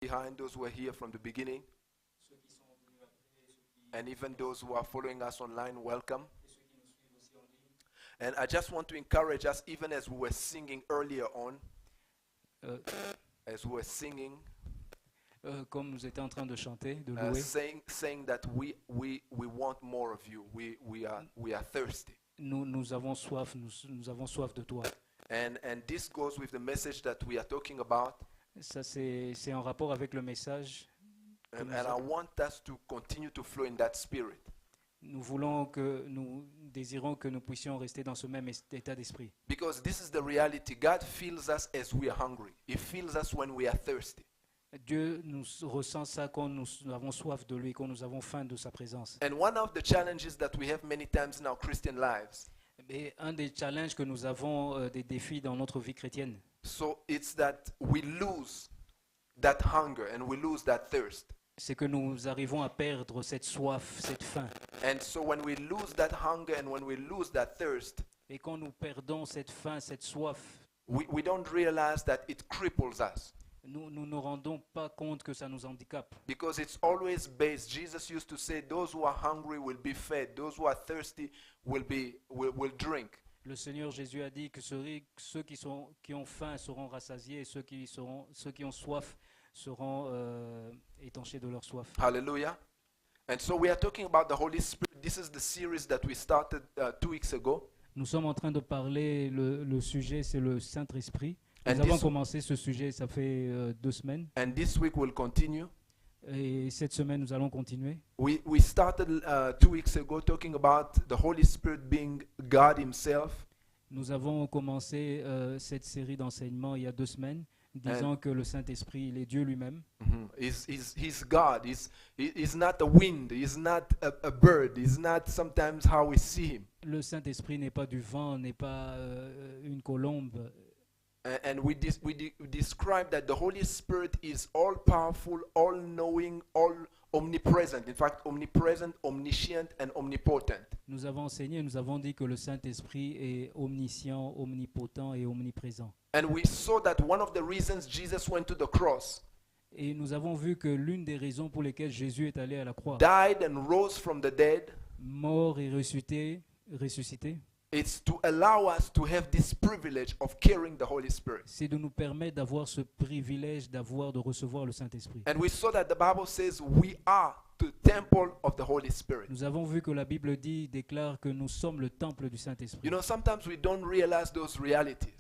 behind, those who are here from the beginning, ceux qui sont venus après, ceux qui, and even those who are following us online, welcome. et ceux qui nous suivent aussi en ligne. And I just want to encourage us, even as we were singing earlier on, Euh, as we were singing, comme nous étions en train de chanter, de louer, saying that we want more of you. We are thirsty. nous avons soif, nous avons soif de toi. And this goes with the message that we are talking about. Ça, c'est en rapport avec le message. And I want us to continue to flow in that spirit. Nous désirons que nous puissions rester dans ce même état d'esprit. Because this is the reality. God feels us as we are hungry. He feels us when we are thirsty. Dieu nous ressent ça quand nous avons soif de lui, quand nous avons faim de sa présence. And one of the challenges that we have many times in our Christian lives, Et un des challenges que nous avons, des défis dans notre vie chrétienne, so it's that we lose that hunger and we lose that thirst. c'est que nous arrivons à perdre cette soif, cette faim. And so when we lose that hunger and when we lose that thirst, Et quand nous perdons cette faim, cette soif, we don't realize that it cripples us. nous ne nous rendons pas compte que ça nous handicape. Because it's always based. Jesus used to say, those who are hungry will be fed. Those who are thirsty will drink. Le Seigneur Jésus a dit que ceux qui ont faim seront rassasiés et ceux qui ont soif seront étanchés de leur soif. Hallelujah. And so we are talking about the Holy Spirit. This is the series that we started 2 weeks ago. Nous sommes en train de parler, le sujet c'est le Saint-Esprit. And Nous avons this- commencé ce sujet, ça fait 2 semaines. And this week we'll continue. Et cette semaine, nous allons continuer. We started 2 weeks ago talking about the Holy Spirit being God Himself. Nous avons commencé cette série d'enseignements il y a 2 semaines, disant que le Saint-Esprit, il est Dieu lui-même. He's God. He's not a wind. He's not a bird. He's not sometimes how we see Him. Le Saint-Esprit n'est pas du vent, n'est pas une colombe. And we describe that the Holy Spirit is all powerful, all knowing, all omnipresent. In fact, omnipresent, omniscient, and omnipotent. Nous avons enseigné, nous avons dit que le Saint-Esprit est omniscient, omnipotent et omniprésent. And we saw that one of the reasons Jesus went to the cross, Et nous avons vu que l'une des raisons pour lesquelles Jésus est allé à la croix, died and rose from the dead, mort et ressuscité, it's to allow us to have this privilege of carrying the Holy Spirit. c'est de nous permettre d'avoir ce privilège de recevoir le Saint-Esprit. And we saw that the Bible says we are the temple of the Holy Spirit. Nous avons vu que la Bible déclare que nous sommes le temple du Saint-Esprit. You know, sometimes we don't realize those realities.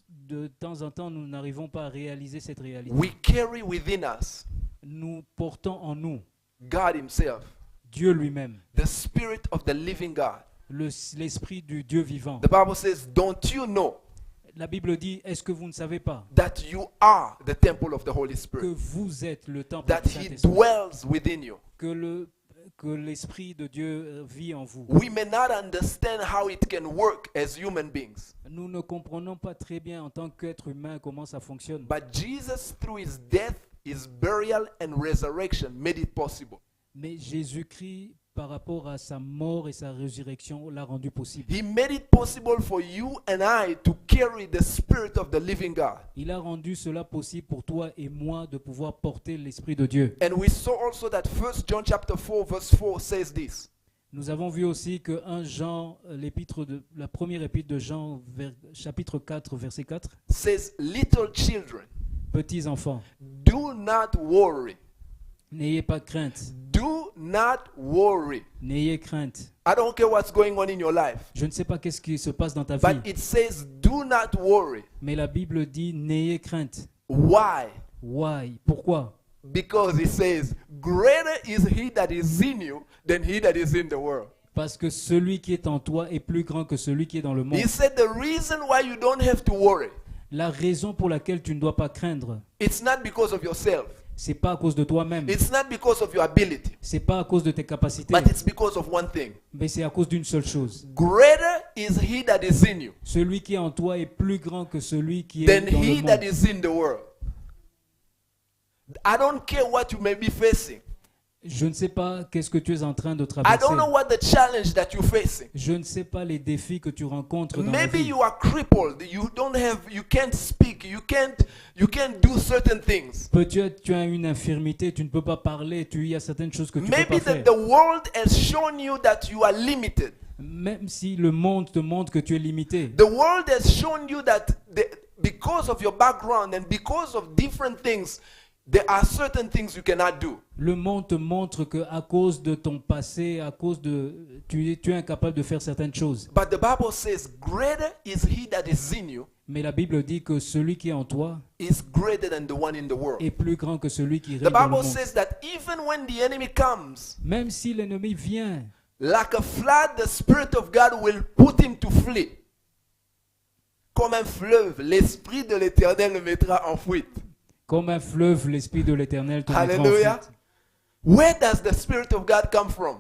De temps en temps, nous n'arrivons pas à réaliser cette réalité. We carry within us Nous portons en nous God Himself, Dieu lui-même, the Spirit of the living God. l'Esprit du Dieu vivant. The Bible says, don't you know La Bible dit, est-ce que vous ne savez pas that you are the temple of the Holy que Spirit? vous êtes le temple That du He Saint-Esprit, dwells within you. que l'Esprit de Dieu vit en vous. We may not understand how it can work as human beings, Nous ne comprenons pas très bien en tant qu'être humain comment ça fonctionne. but Jesus, through His death, His burial, and resurrection, made it possible. Mais Jésus-Christ, par rapport à sa mort et sa résurrection, l'a rendu possible. He made it possible for you and I to carry the Spirit of the living God. Il a rendu cela possible pour toi et moi de pouvoir porter l'Esprit de Dieu. And we saw also that 1 John chapter 4 verse 4 says this. Nous avons vu aussi que 1 Jean, la première épître de Jean, chapitre 4, verset 4, Says, little children, petits enfants, do not worry. n'ayez pas crainte, Do not worry. n'ayez crainte. I don't care what's going on in your life, Je ne sais pas qu'est-ce qui se passe dans ta vie, but it says, do not worry. mais la Bible dit n'ayez crainte. Why? Why? Pourquoi? Because it says, greater is He that is in you than he that is in the world. Parce que celui qui est en toi est plus grand que celui qui est dans le monde. He said the reason why you don't have to worry, La raison pour laquelle tu ne dois pas craindre, it's not because of yourself. c'est pas à cause de toi-même, It's not because of your ability, c'est pas à cause de tes capacités, but it's because of one thing. mais c'est à cause d'une seule chose. Greater is He that is in you Celui qui est en toi est plus grand que celui qui est than dans he le that monde. is in the world. I don't care what you may be facing. Je ne sais pas qu'est-ce que tu es en train de I traverser. don't know what the challenge that you're facing. Je ne sais pas les défis que tu rencontres dans la Maybe vie. you are crippled. You can't speak. You can't do certain things. Peut-être tu as une infirmité, tu ne peux pas parler, il y a certaines choses que tu ne peux Maybe pas faire. that the world has shown you that you are limited. Même si le monde te montre que tu es limité. The world has shown you that because of your background and because of different things, there are certain things you cannot do. Le monde te montre que à cause de ton passé, à cause de tu es incapable de faire certaines choses. But the Bible says, greater is he that is in you, Mais la Bible dit que celui qui est en toi is greater than the one in the world. est plus grand que celui qui The règne dans le Bible monde. says that even when the enemy comes, Même si l'ennemi vient, like a flood, the Spirit of God will put him to flee. Comme un fleuve, l'Esprit de l'Éternel le mettra en fuite. comme un fleuve, l'Esprit de l'Éternel te mettra en Hallelujah. fuite. Where does the Spirit of God come from?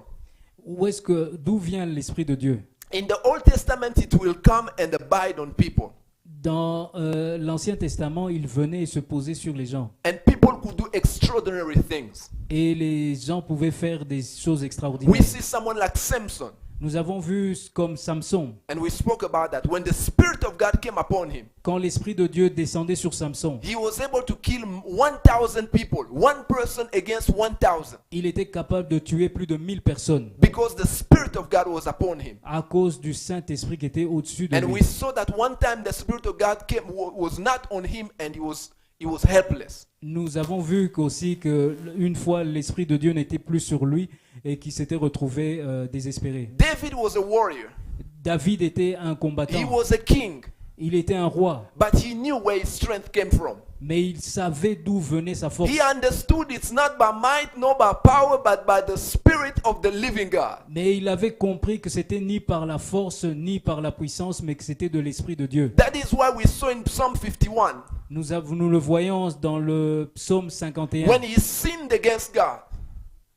D'où vient l'Esprit de Dieu? In the Old Testament, it will come and abide on people. Dans l'Ancien Testament, il venait et se posait sur les gens. And people could do extraordinary things. Et les gens pouvaient faire des choses We extraordinaires. see someone like Samson, Nous avons vu comme Samson, and we spoke about that. When the Spirit of God came upon him, quand l'Esprit de Dieu descendait sur Samson, he was able to kill 1,000 people, one person against 1,000, il était capable de tuer plus de 1000 personnes because the Spirit of God was upon him. à cause du Saint-Esprit qui était au-dessus de And we lui. saw that one time the Spirit of God was not on him, and he was helpless. Nous avons vu qu'aussi qu'une fois l'Esprit de Dieu n'était plus sur lui et qu'il s'était retrouvé désespéré. David was a warrior. David était un He combattant, was a king, il était un roi, but he knew where his strength came from. mais il savait d'où venait sa force. He understood it's not by might nor by power, but by the Spirit of the living God. Mais il avait compris que c'était ni par la force ni par la puissance, mais que c'était de l'Esprit de Dieu. That is why we saw in Psalm 51, Nous le voyons dans le psaume 51. when he sinned against God,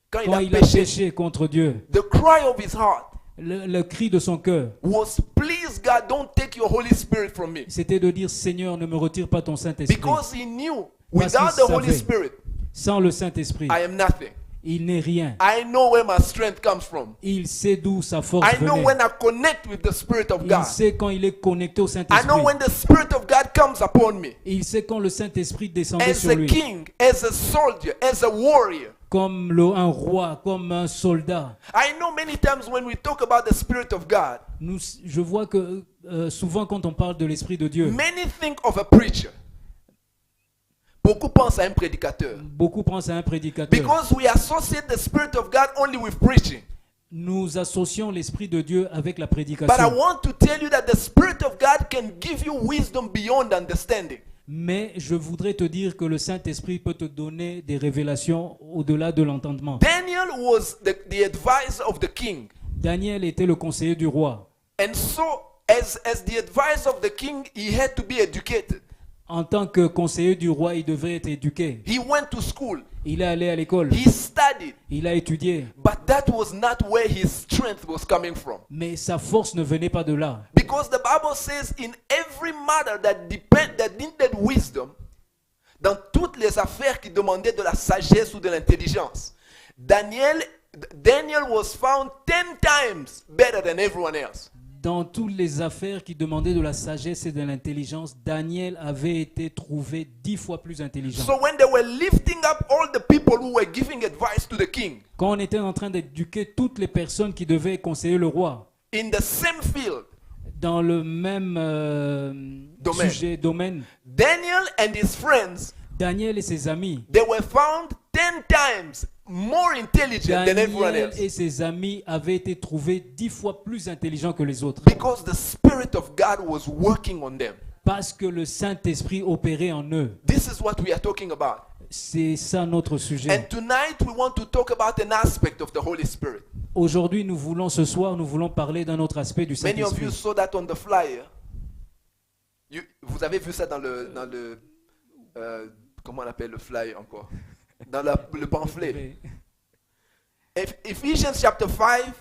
quand il Quand a il a péché, péché contre Dieu, the cry of his heart le cri de son cœur, was, please God, don't take your Holy Spirit from me. c'était de dire, Seigneur, ne me retire pas ton Saint-Esprit. Because he knew, Parce without qu'il the Holy savait. Spirit, Sans le Saint-Esprit, I am nothing. il n'est rien. I know where my strength comes from. Il sait d'où sa force I know venait. when I connect with the Spirit of Il God. sait quand il est connecté au I Saint-Esprit. know when the Spirit of God comes upon me. Il sait quand le Saint-Esprit descendait As sur a lui. king, as a soldier, as a warrior. Comme un roi, comme un soldat. I know many times when we talk about the Spirit of God, Je vois que souvent quand on parle de l'Esprit de Dieu, many think of a preacher. Beaucoup pensent à un prédicateur. beaucoup pensent à un prédicateur. Because we associate the Spirit of God only with preaching. Nous associons l'Esprit de Dieu avec la But I prédication. want to tell you that the Spirit of God can give you wisdom beyond understanding. Mais je voudrais te dire que le Saint-Esprit peut te donner des révélations au-delà de l'entendement. Daniel was the advisor of the king. Daniel était le conseiller du roi. And so, as the advisor of the king, he had to be educated. En tant que conseiller du roi, il devait être éduqué. He went to school. Il est allé à l'école. He studied. Il a étudié. But that was not where his strength was coming from. Mais sa force ne venait pas de là. Because the Bible says in every matter that needed wisdom, dans toutes les affaires qui demandaient de la sagesse ou de l'intelligence, Daniel was found 10 times better than everyone else. Dans toutes les affaires qui demandaient de la sagesse et de l'intelligence, Daniel avait été trouvé 10 fois plus intelligent. So when they were lifting up all the people who were giving advice to the king, Quand on était en train d'éduquer toutes les personnes qui devaient conseiller le roi, in the same field, dans le même domaine, Daniel and his friends, Daniel et ses amis, they were found 10 times more intelligent than everyone Daniel else. et ses amis avaient été trouvés 10 fois plus intelligents que les autres. Because the Spirit of God was working on them. Parce que le Saint-Esprit opérait en eux. This is what we are talking about. C'est ça notre sujet. And tonight we want to talk about an aspect of the Holy Spirit. Aujourd'hui, ce soir, nous voulons parler d'un autre aspect du Many of you Saint-Esprit. saw that on the flyer. Vous avez vu ça dans le comment on appelle le flyer encore? Dans le pamphlet. Ephesians chapter 5,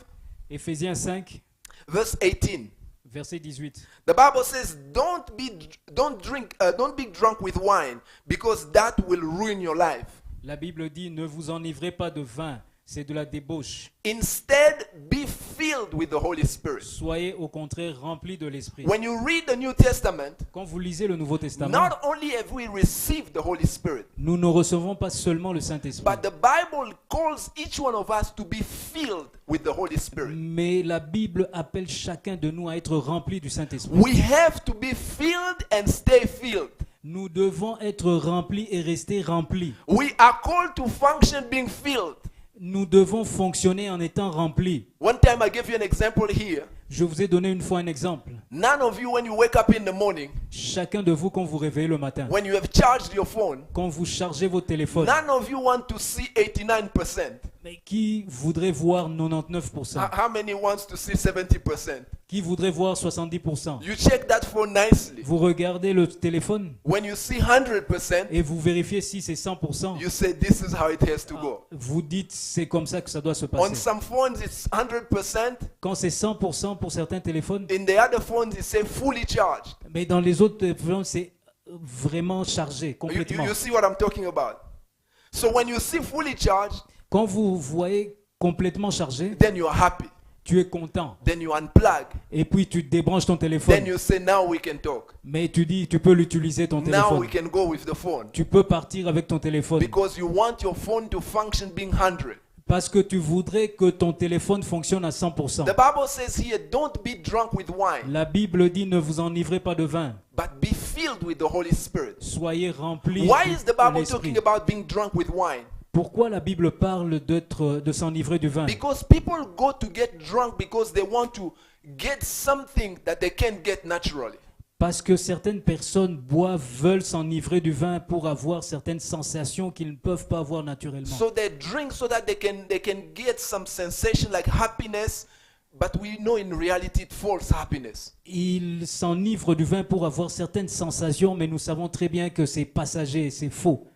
Éphésiens 5, verse 18. verset 18. The Bible says, don't be drunk with wine, because that will ruin your life. La Bible dit, ne vous enivrez pas de vin, c'est de la débauche. Instead, be filled with the Holy Spirit. Soyez au contraire remplis de l'Esprit. When you read the New Testament, Quand vous lisez le Nouveau Testament, not only have we received the Holy Spirit, nous ne recevons pas seulement le Saint-Esprit, but the Bible calls each one of us to be filled with the Holy Spirit. mais la Bible appelle chacun de nous à être rempli du Saint-Esprit. We have to be filled and stay filled. Nous devons être remplis et rester remplis. We are called to function being filled. Nous devons fonctionner en étant remplis. One time I gave you an example here. Je vous ai donné une fois un exemple. None of you, when you wake up in the morning, Chacun de vous, quand vous réveillez le matin, when you have charged your phone, quand vous chargez votre téléphone, none of you want to see 89%. mais qui voudrait voir 99%? How many wants to see 70%? Qui voudrait voir 70%? You check that phone nicely. Vous regardez le téléphone When you see 100%, et vous vérifiez si c'est 100%. you say this is how it has to go. Vous dites c'est comme ça que ça doit se On passer. some phones it's 100%. Quand c'est 100% pour certains téléphones, In the other phones it say fully charged. mais dans les autres téléphones, c'est vraiment chargé, You, complètement. you see what I'm talking about? So when you see fully charged, Quand vous voyez complètement chargé, then you are happy. tu es content. Then you unplug. Et puis tu débranches ton Then téléphone. you say now we can talk. Mais tu dis, tu peux l'utiliser ton Now we téléphone. can go with the phone. Tu peux partir avec ton téléphone. Because you want your phone to function being 100. Parce que tu voudrais que ton téléphone fonctionne à 100%. The Bible says here, don't be drunk with wine, La Bible dit, ne vous enivrez pas de vin. but be filled with the Holy Spirit. Soyez remplis Why is the de Bible l'Esprit. talking about being drunk with wine? Pourquoi la Bible parle de s'enivrer du vin? Because people go to get drunk because they want to get something that they can't get naturally. Parce que certaines personnes veulent s'enivrer du vin pour avoir certaines sensations qu'ils ne peuvent pas avoir naturellement. So they drink so that they can get some sensation like happiness, but we know in reality it's false happiness. Ils s'enivrent du vin pour avoir certaines sensations, mais nous savons très bien que c'est passager, c'est faux.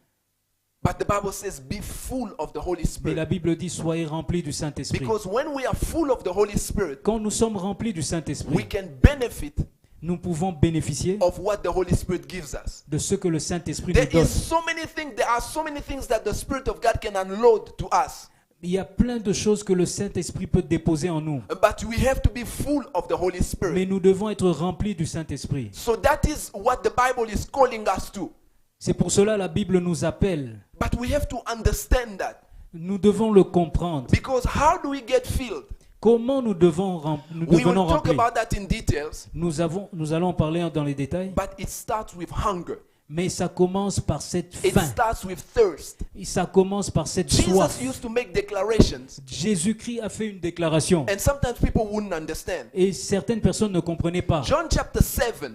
But the Bible says be full of the Holy Mais la Spirit. Bible dit, soyez remplis du Saint-Esprit. Because when we are full of the Holy Spirit, Quand nous sommes remplis du we Saint-Esprit, can benefit nous pouvons bénéficier of what the Holy Spirit gives us. de ce que le Saint-Esprit nous There donne. are so many things that the Spirit of God can unload to us. Il y a plein de choses que le Saint-Esprit peut déposer en nous. But we have to be full of the Holy Mais Spirit. nous devons être remplis du Saint-Esprit. So that is what the Bible is calling us to. C'est pour cela que la Bible nous appelle. But we have to understand that. Nous devons le comprendre. Because how do we get filled? Comment nous We will devenons talk remplis? about that in details, Nous allons en parler dans les détails. but it starts with hunger. Mais ça commence par cette It faim. starts with thirst. Ça commence par cette Jesus soif. used to make declarations, Jésus-Christ a fait une déclaration. and sometimes people wouldn't understand. Et certaines personnes ne comprenaient pas. John chapter 7,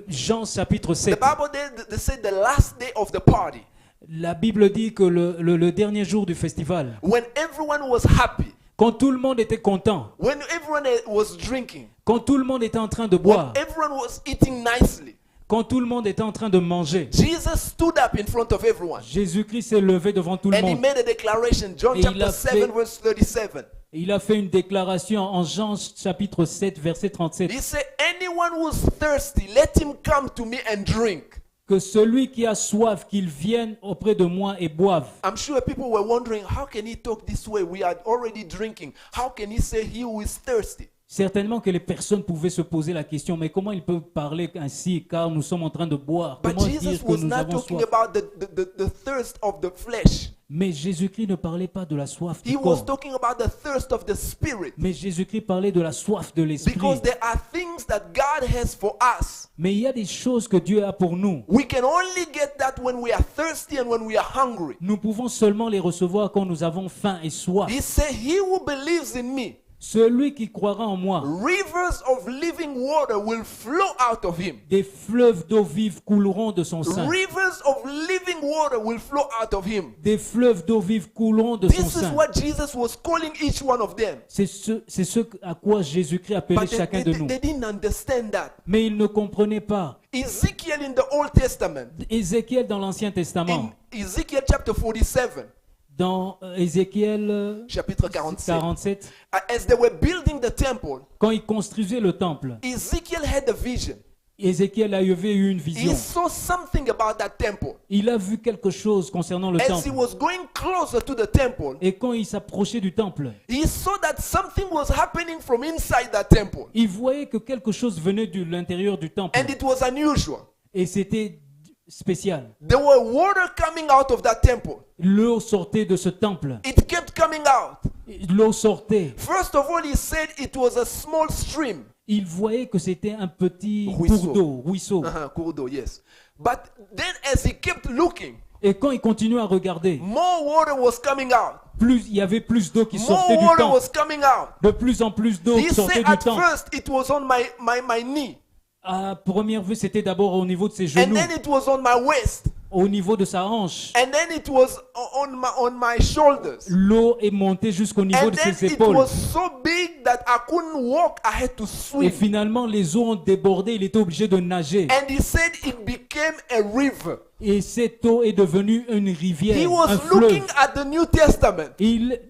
Jean chapitre the 7. Bible they said the last day of the party, La Bible dit que le dernier jour du festival, when everyone was happy, quand tout le monde était content, when everyone was drinking, quand tout le monde était en train de when boire, everyone was eating nicely, quand tout le monde était en train de manger, Jesus stood up in front of everyone Jésus-Christ s'est levé devant tout le and he monde. made a declaration. John Et il chapter a 7, fait- verse 37. Il a fait une déclaration en Jean chapitre 7, verset 37, He said, anyone who's thirsty, let him come to me and drink. que celui qui a soif, qu'il vienne auprès de moi et boive. I'm sure people were wondering, how can he talk this way? We are already drinking. How can he say he who is thirsty? Certainement que les personnes pouvaient se poser la question, mais comment il peut parler ainsi car nous sommes en train de boire? But Comment Jesus dire que was nous not avons talking soif? about the thirst of the flesh. Mais Jésus-Christ ne parlait pas de la soif He du was corps, talking about the thirst of the spirit. mais Jésus-Christ parlait de la soif de l'esprit. Because there are things that God has for us. Mais il y a des choses que Dieu a pour nous. We can only get that when we are thirsty and when we are hungry. Nous pouvons seulement les recevoir quand nous avons faim et soif. He said, he who believes in me, Celui qui croira en moi, rivers of living water will flow out of him. des fleuves d'eau vive couleront de son sein. Rivers of living water will flow out of him. Des fleuves d'eau vive couleront de son This is sein. what Jesus was calling each one of them. C'est ce à quoi Jésus-Christ appelait But chacun de nous. they didn't understand that. Mais ils ne comprenaient pas. Ezekiel in the Old Testament, Ézéchiel dans l'Ancien Testament, in Ezekiel chapter 47, dans Ézéchiel chapitre 47, 47, as they were building the temple, quand ils construisaient le temple, Ezekiel had a vision. Ézéchiel avait eu une he vision. saw something about that temple. Il a vu quelque chose concernant le As he temple. was going closer to the temple, Et quand il s'approchait du temple, he saw that something was happening from inside that temple. il voyait que quelque chose venait de l'intérieur du temple. And it was unusual. Et c'était spécial. There were water coming out of that temple. L'eau sortait de ce temple. It kept coming out. L'eau sortait. First of all, he said it was a small stream. Il voyait que c'était un petit Ruisseau. cours d'eau, ruisseau. Cours d'eau, yes. But then as he kept looking, Et quand il continuait à regarder, more water was coming out. il y avait plus d'eau qui More sortait du water temple. was coming out. De plus en plus d'eau He qui sortait said du at temple. first it was on my knee. À première vue, c'était d'abord au niveau de ses And genoux, then it was on my waist. au niveau de sa hanche. And then it was on my shoulders. L'eau est montée jusqu'au niveau And de then ses it épaules. was so big that I couldn't walk. I had to Et swim. finalement, les eaux ont débordé. Il était obligé de nager. And he said it became a river. Et cette eau est devenue une rivière, He was un looking fleuve. at the New Testament.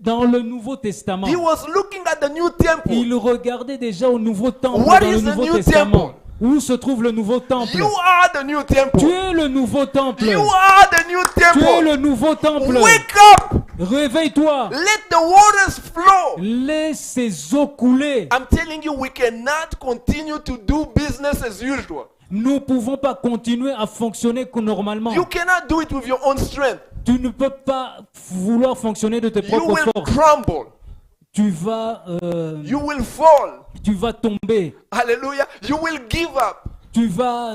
Dans le Nouveau Testament, He was looking at the New temple. il regardait déjà au Nouveau Temple, What dans le is the Nouveau New Testament. temple? Où se trouve le Nouveau Temple? You are the New temple. Tu es le Nouveau Temple. You are the New Tu es temple. le Nouveau Temple. Wake up. Réveille-toi. Let the waters flow. Laisse ces eaux couler. I'm telling you, we cannot continue to do business as usual. Nous ne pouvons pas continuer à fonctionner comme normalement. You cannot do it with your own strength. Tu ne peux pas vouloir fonctionner de tes You propres will forces. crumble. Tu vas You will fall. tomber. Hallelujah. You will give up. Tu vas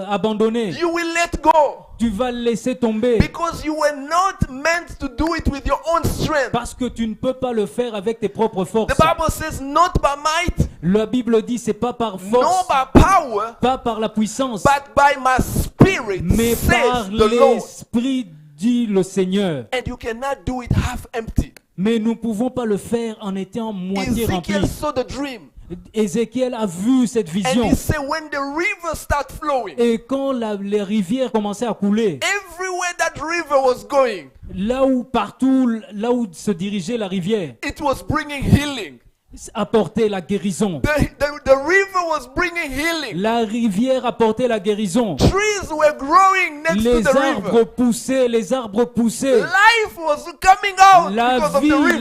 abandonner. You will let go. Tu vas laisser tomber. Because you were not meant to do it with your own strength. Parce que tu ne peux pas le faire avec tes propres forces. The Bible says, not by might, La Bible dit c'est pas par nor force, by power, pas par la puissance, but by my spirit, mais par says the Lord. l'Esprit, dit le Seigneur. And you cannot do it half empty. Mais nous ne pouvons pas le faire en étant moitié rempli. Ezekiel saw the dream. Ézéchiel a vu cette And vision. he said, when the river started flowing, Et quand les rivières commençaient à couler, everywhere that river was going, là où se dirigeait la rivière, it was bringing healing. apportait la guérison. The river was bringing healing. La rivière apportait la guérison. Trees were growing next to Les the arbres river. poussaient, les arbres poussaient. Life was coming out La because of the vie, river.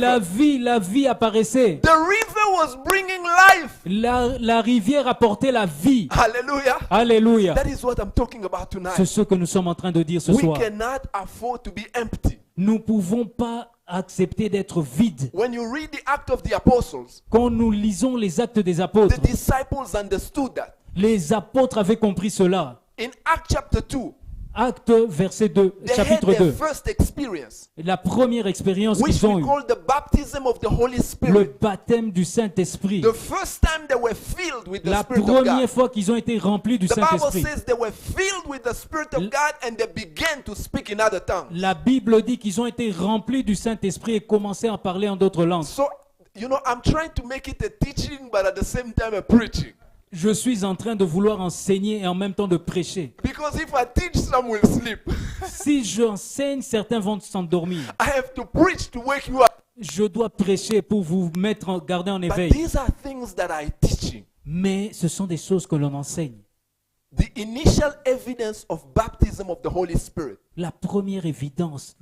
la vie apparaissait. The river was bringing life. La rivière apportait la vie. Hallelujah. Alléluia. That is what I'm talking about C'est tonight. ce que nous sommes en train de dire ce We soir. cannot afford to be empty. Nous ne pouvons pas accepter d'être vides. When you read the Act of the Apostles, Quand nous lisons les actes des the apôtres, disciples understood that. les apôtres avaient compris cela. In Act chapter 2, Acte verset 2, they had chapitre their 2. first experience, La première expérience which qu'ils ont we eue, call the baptism of the Holy le Spirit. baptême du Saint-Esprit. The first time they were filled with the La Spirit of première God. fois qu'ils ont été remplis du The Bible Saint-Esprit. says they were filled with the Spirit of God and they began to speak in other tongues. La Bible dit qu'ils ont été remplis du Saint-Esprit et commencé à parler en d'autres langues. So, I'm trying to make it a teaching, but at the same time a preaching. Je suis en train de vouloir enseigner et en même temps de prêcher. Because if I teach, some will sleep. Si j'enseigne, certains vont s'endormir. I have to preach to wake you up. Je dois prêcher pour vous garder en But éveil. these are things that I'm teaching. Mais ce sont des choses que l'on enseigne. The initial evidence of baptism of the Holy Spirit La première évidence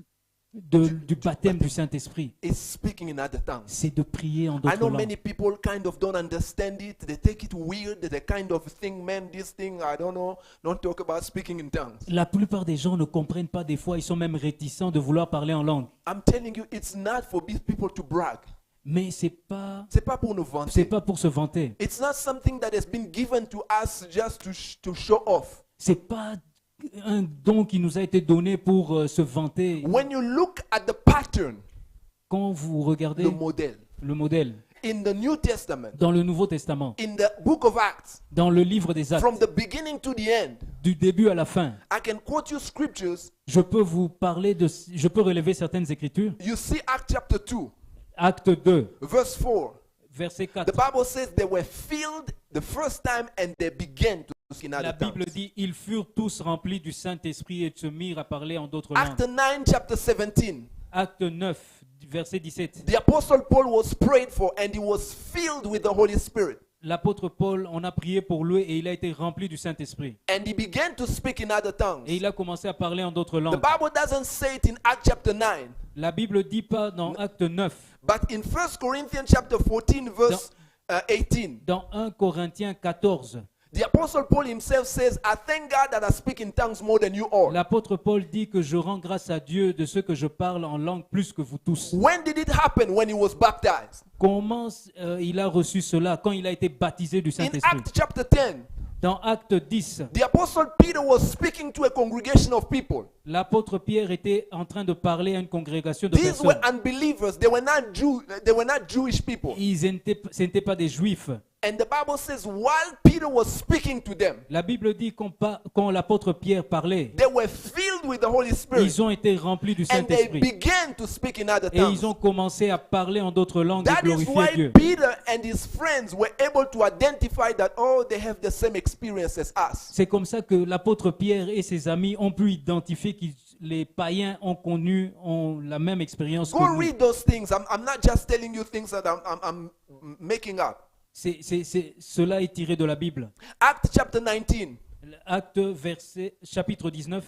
du baptême du Saint-Esprit, is speaking in other tongues. c'est de prier en I d'autres know langues. many people kind of don't understand it. They take it weird. They kind of think, man, this thing, I don't know. Don't talk about speaking in tongues. La plupart des gens ne comprennent pas des fois, ils sont même réticents de vouloir parler en langue. I'm telling you, it's not for these people to brag. Mais c'est pas pour nous vanter. c'est pas pour se vanter. It's not something that has been given to us just to show off. C'est pas un don qui nous a été donné pour se vanter. When you look at the pattern, Quand vous regardez the model, le modèle in the New Testament, dans le Nouveau Testament, in the book of Acts, dans le livre des Actes, from the beginning to the end, du début à la fin, I can quote you scriptures. je peux relever certaines écritures. You see Acts chapter 2, Acte 2, verse 4. verset The 4. Bible says they were filled the first time and they began to speak in La other Bible tongues. dit, ils furent tous remplis du Saint-Esprit et se mirent à parler en d'autres langues. Acts 9, chapter 17. Acte 9, verset 17. The apostle Paul was prayed for and he was filled with the Holy Spirit. l'apôtre Paul, on a prié pour lui et il a été rempli du Saint-Esprit. And he began to speak in other tongues. Et il a commencé à parler en d'autres The langues. Bible doesn't say it in Acts chapter 9, La Bible ne dit pas dans Acte 9, but in 1 Corinthians chapter 14 verse 18, dans 1 Corinthiens 14, the Apostle Paul himself says, I thank God that I speak in tongues more than you all. l'apôtre Paul dit que je rends grâce à Dieu de ce que je parle en langue plus que vous tous. When did it happen? When he was baptized. Comment il a reçu cela? Quand il a été baptisé du In Saint-Esprit. Acts chapter 10, Dans Acte 10, the Apostle Peter was speaking to a congregation of people. l'apôtre Pierre était en train de parler à une congrégation de These were personnes. unbelievers. They were not Jewish people. Ce n'étaient pas des juifs. And the Bible says, while Peter was speaking to them, La Bible dit quand l'apôtre Pierre parlait, they were filled with the Holy Spirit. ils ont été remplis du And they Saint-Esprit. began to speak in other Et ils tongues. ont commencé à parler en d'autres langues et That is glorifier why Dieu. Peter and his friends were able to identify that, oh, they have the same experience as us. C'est comme ça que l'apôtre Pierre et ses amis ont pu identifier que les païens ont la même expérience que Go nous. read those things. I'm not just telling you things that I'm making up. Cela est tiré de la Bible. Acts chapter 19, Acte chapitre 19,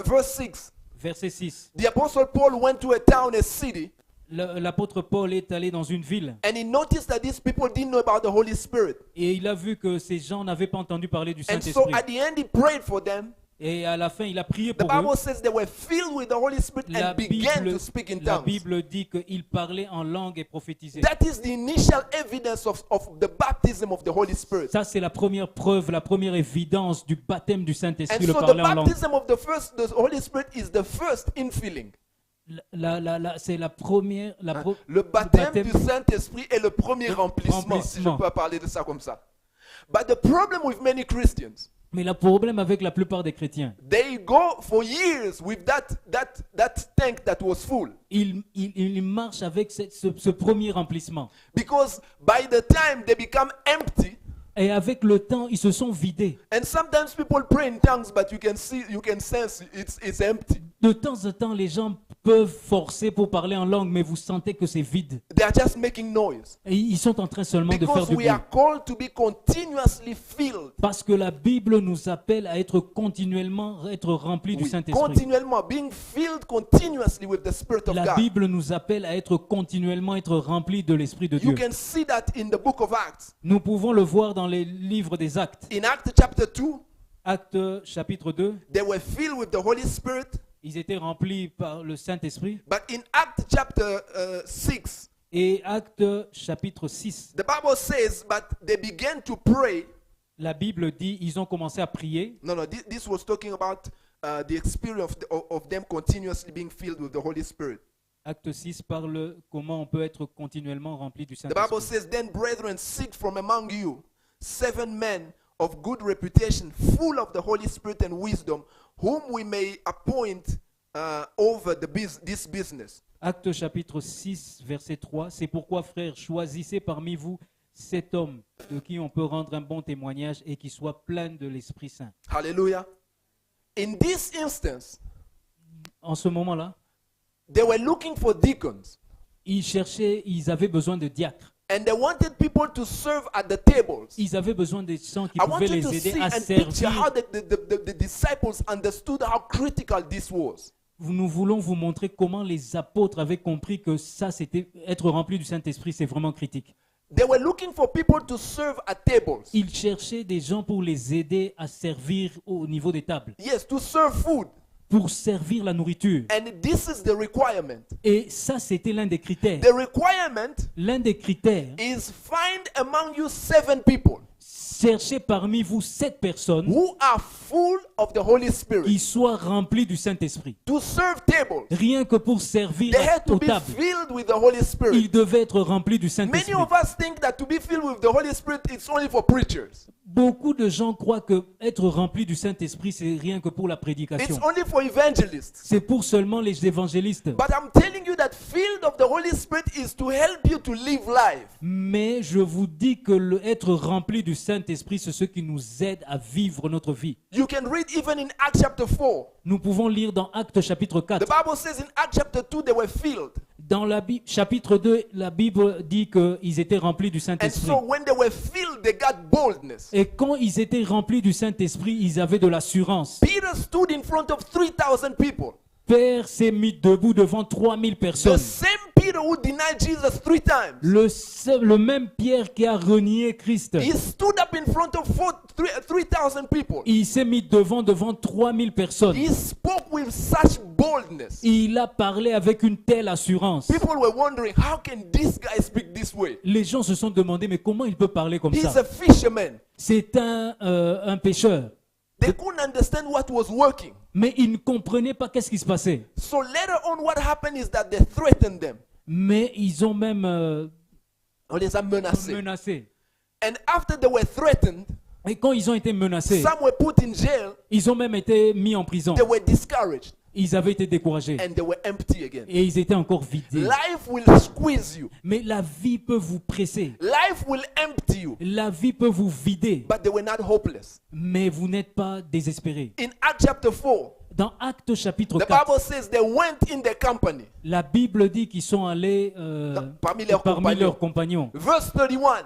verse 6. verset 6. The Apostle Paul went to a town, a city, L'apôtre Paul est allé dans une ville and he noticed that these people didn't know about the Holy Spirit. et il a vu que ces gens n'avaient pas entendu parler du And so Saint-Esprit. at the end, he prayed for them. Et à la fin, il a prié The pour eux. Bible says they were filled with the Holy Spirit La and began Bible, to speak in la tongues. Bible dit qu'il parlait en langue et prophétisait. That is the initial evidence of the baptism of the Holy Spirit. Ça, c'est la première preuve, la première évidence du baptême du And Saint-Esprit, le so the parler en langue. baptism of the Holy Spirit is the first infilling. C'est la première. Le baptême baptême du Saint-Esprit est le premier remplissement, si je peux parler de ça comme ça. But the problem with many Christians, Mais le problème avec la plupart des chrétiens, they go for years with that tank that was full. ils marchent avec ce premier remplissement. Because by the time they become empty, Et avec le temps, ils se sont vidés. and sometimes people pray in tongues, but you can sense it's empty. De temps en temps, les gens peuvent forcer pour parler en langue, mais vous sentez que c'est vide. They are just making noise. Et ils sont en train seulement de faire Because du we bruit. are called to be continuously filled. Parce que la Bible nous appelle à être continuellement remplis du Oui, Saint-Esprit. continuellement, being filled continuously with the Spirit of La God. Bible nous appelle à être continuellement remplis de l'Esprit de You Dieu. can see that in the book of Acts. Nous pouvons le voir dans les livres des Actes. In Acts chapter 2, Actes chapitre 2, they were filled with the Holy Spirit. ils étaient remplis par le Saint-Esprit. But in Acts chapter 6, Et Actes chapitre 6, the Bible says, but they began to pray. la Bible dit, ils ont commencé à prier. No, this was talking about the experience of them continuously being filled with the Holy Spirit. Acte 6 parle comment on peut être continuellement rempli du The Bible Saint-Esprit. says, then brethren, seek from among you 7 men of good reputation, full of the Holy Spirit and wisdom, whom we may appoint over this business. Acte chapitre 6, verset 3. C'est pourquoi, frères, choisissez parmi vous 7 hommes de qui on peut rendre un bon témoignage et qui soient pleins de l'Esprit Saint. Hallelujah. In this instance, En ce moment-là, they were looking for deacons, ils avaient besoin de diacres. and they wanted people to serve at the tables. Ils avaient besoin des gens qui I want pouvaient you les to aider see à and picture how servir. the disciples understood how critical this was. Nous voulons vous montrer comment les apôtres avaient compris que ça, c'était être rempli du Saint-Esprit, c'est vraiment critique. They were looking for people to serve at tables. Ils cherchaient des gens pour les aider à servir au niveau des tables, Yes, to serve food. pour servir la nourriture. And this is the requirement. Et ça, c'était l'un des critères. The requirement L'un des critères, is find among you 7 people cherchez parmi vous 7 personnes who are full of the Holy qui Spirit soient remplies du Saint-Esprit. to serve tables. Rien que pour servir They had to aux be tables. filled with the Holy Spirit. Ils devaient être remplis du Many Saint-Esprit. of us think that to be filled with the Holy Spirit it's only for preachers. Beaucoup de gens croient que être rempli du Saint-Esprit, c'est rien que pour la It's prédication. only for evangelists. C'est pour seulement les évangélistes. But I'm telling you that filled of the Holy Spirit is to help you to live life. Mais je vous dis que être rempli du Saint-Esprit, c'est ce qui nous aide à vivre notre vie. You can read even in Acts chapter 4. Nous pouvons lire dans Actes chapitre The 4. Bible says in Acts chapter 2 they were filled. Dans chapitre 2, la Bible dit qu'ils étaient remplis du And Saint-Esprit. so when they were filled, they got boldness. Et quand ils étaient remplis du Saint-Esprit, ils avaient de l'assurance. Peter stood in front of 3,000 people. Pierre s'est mis debout devant 3000 The personnes. same Peter who denied Jesus 3 times. Le même Pierre qui a renié Christ. He stood up in front of 3,000 people. Il s'est mis devant 3000 personnes. He spoke with such boldness. Il a parlé avec une telle assurance. People were wondering, how can this guy speak this way? Les gens se sont demandé, mais comment il peut parler comme He's ça? a fisherman. C'est un pécheur. They couldn't understand what was working. Mais ils ne comprenaient pas qu'est-ce qui se passait. So later on, what happened is that they threatened them. Mais ils ont même On les a menacés. menacé. And after they were threatened, Et quand ils ont été menacés, some were put in jail. ils ont même été mis en prison. They were discouraged Ils avaient été découragés. and they were empty again. Et ils étaient encore vidés. Life will squeeze you. Mais la vie peut vous presser. Life will empty you. La vie peut vous vider. But they were not hopeless. Mais vous n'êtes pas désespérés. In Acts chapter 4, Dans Actes chapitre the 4, Bible says they went in their company. la Bible dit qu'ils sont allés Parmi leurs leurs compagnons. compagnons. Verse 31.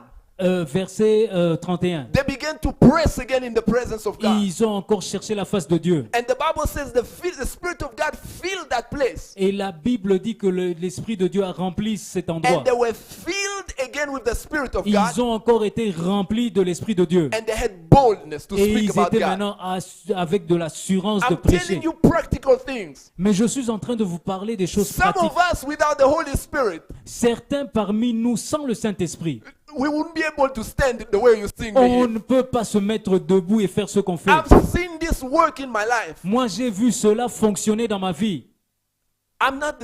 Verset 31. They began to press again in the presence of God. Ils ont encore cherché la face de Dieu. And the Bible says the Spirit of God filled that place. Et la Bible dit que l'Esprit de Dieu a rempli cet And endroit. they were filled again with the Spirit of God. Ils ont encore été remplis de l'Esprit de Dieu. And they had boldness to Et speak ils about étaient God. maintenant avec de l'assurance de I'm telling prêcher. you practical things. Mais je suis en train de vous parler des choses Some pratiques. of us without the Holy Spirit, Certains parmi nous, sans le Saint-Esprit, we wouldn't be able to stand the way you sing me on here. ne peut pas se mettre debout et faire ce qu'on fait. I've seen this work in my life. Moi, j'ai vu cela fonctionner dans ma vie. I'm not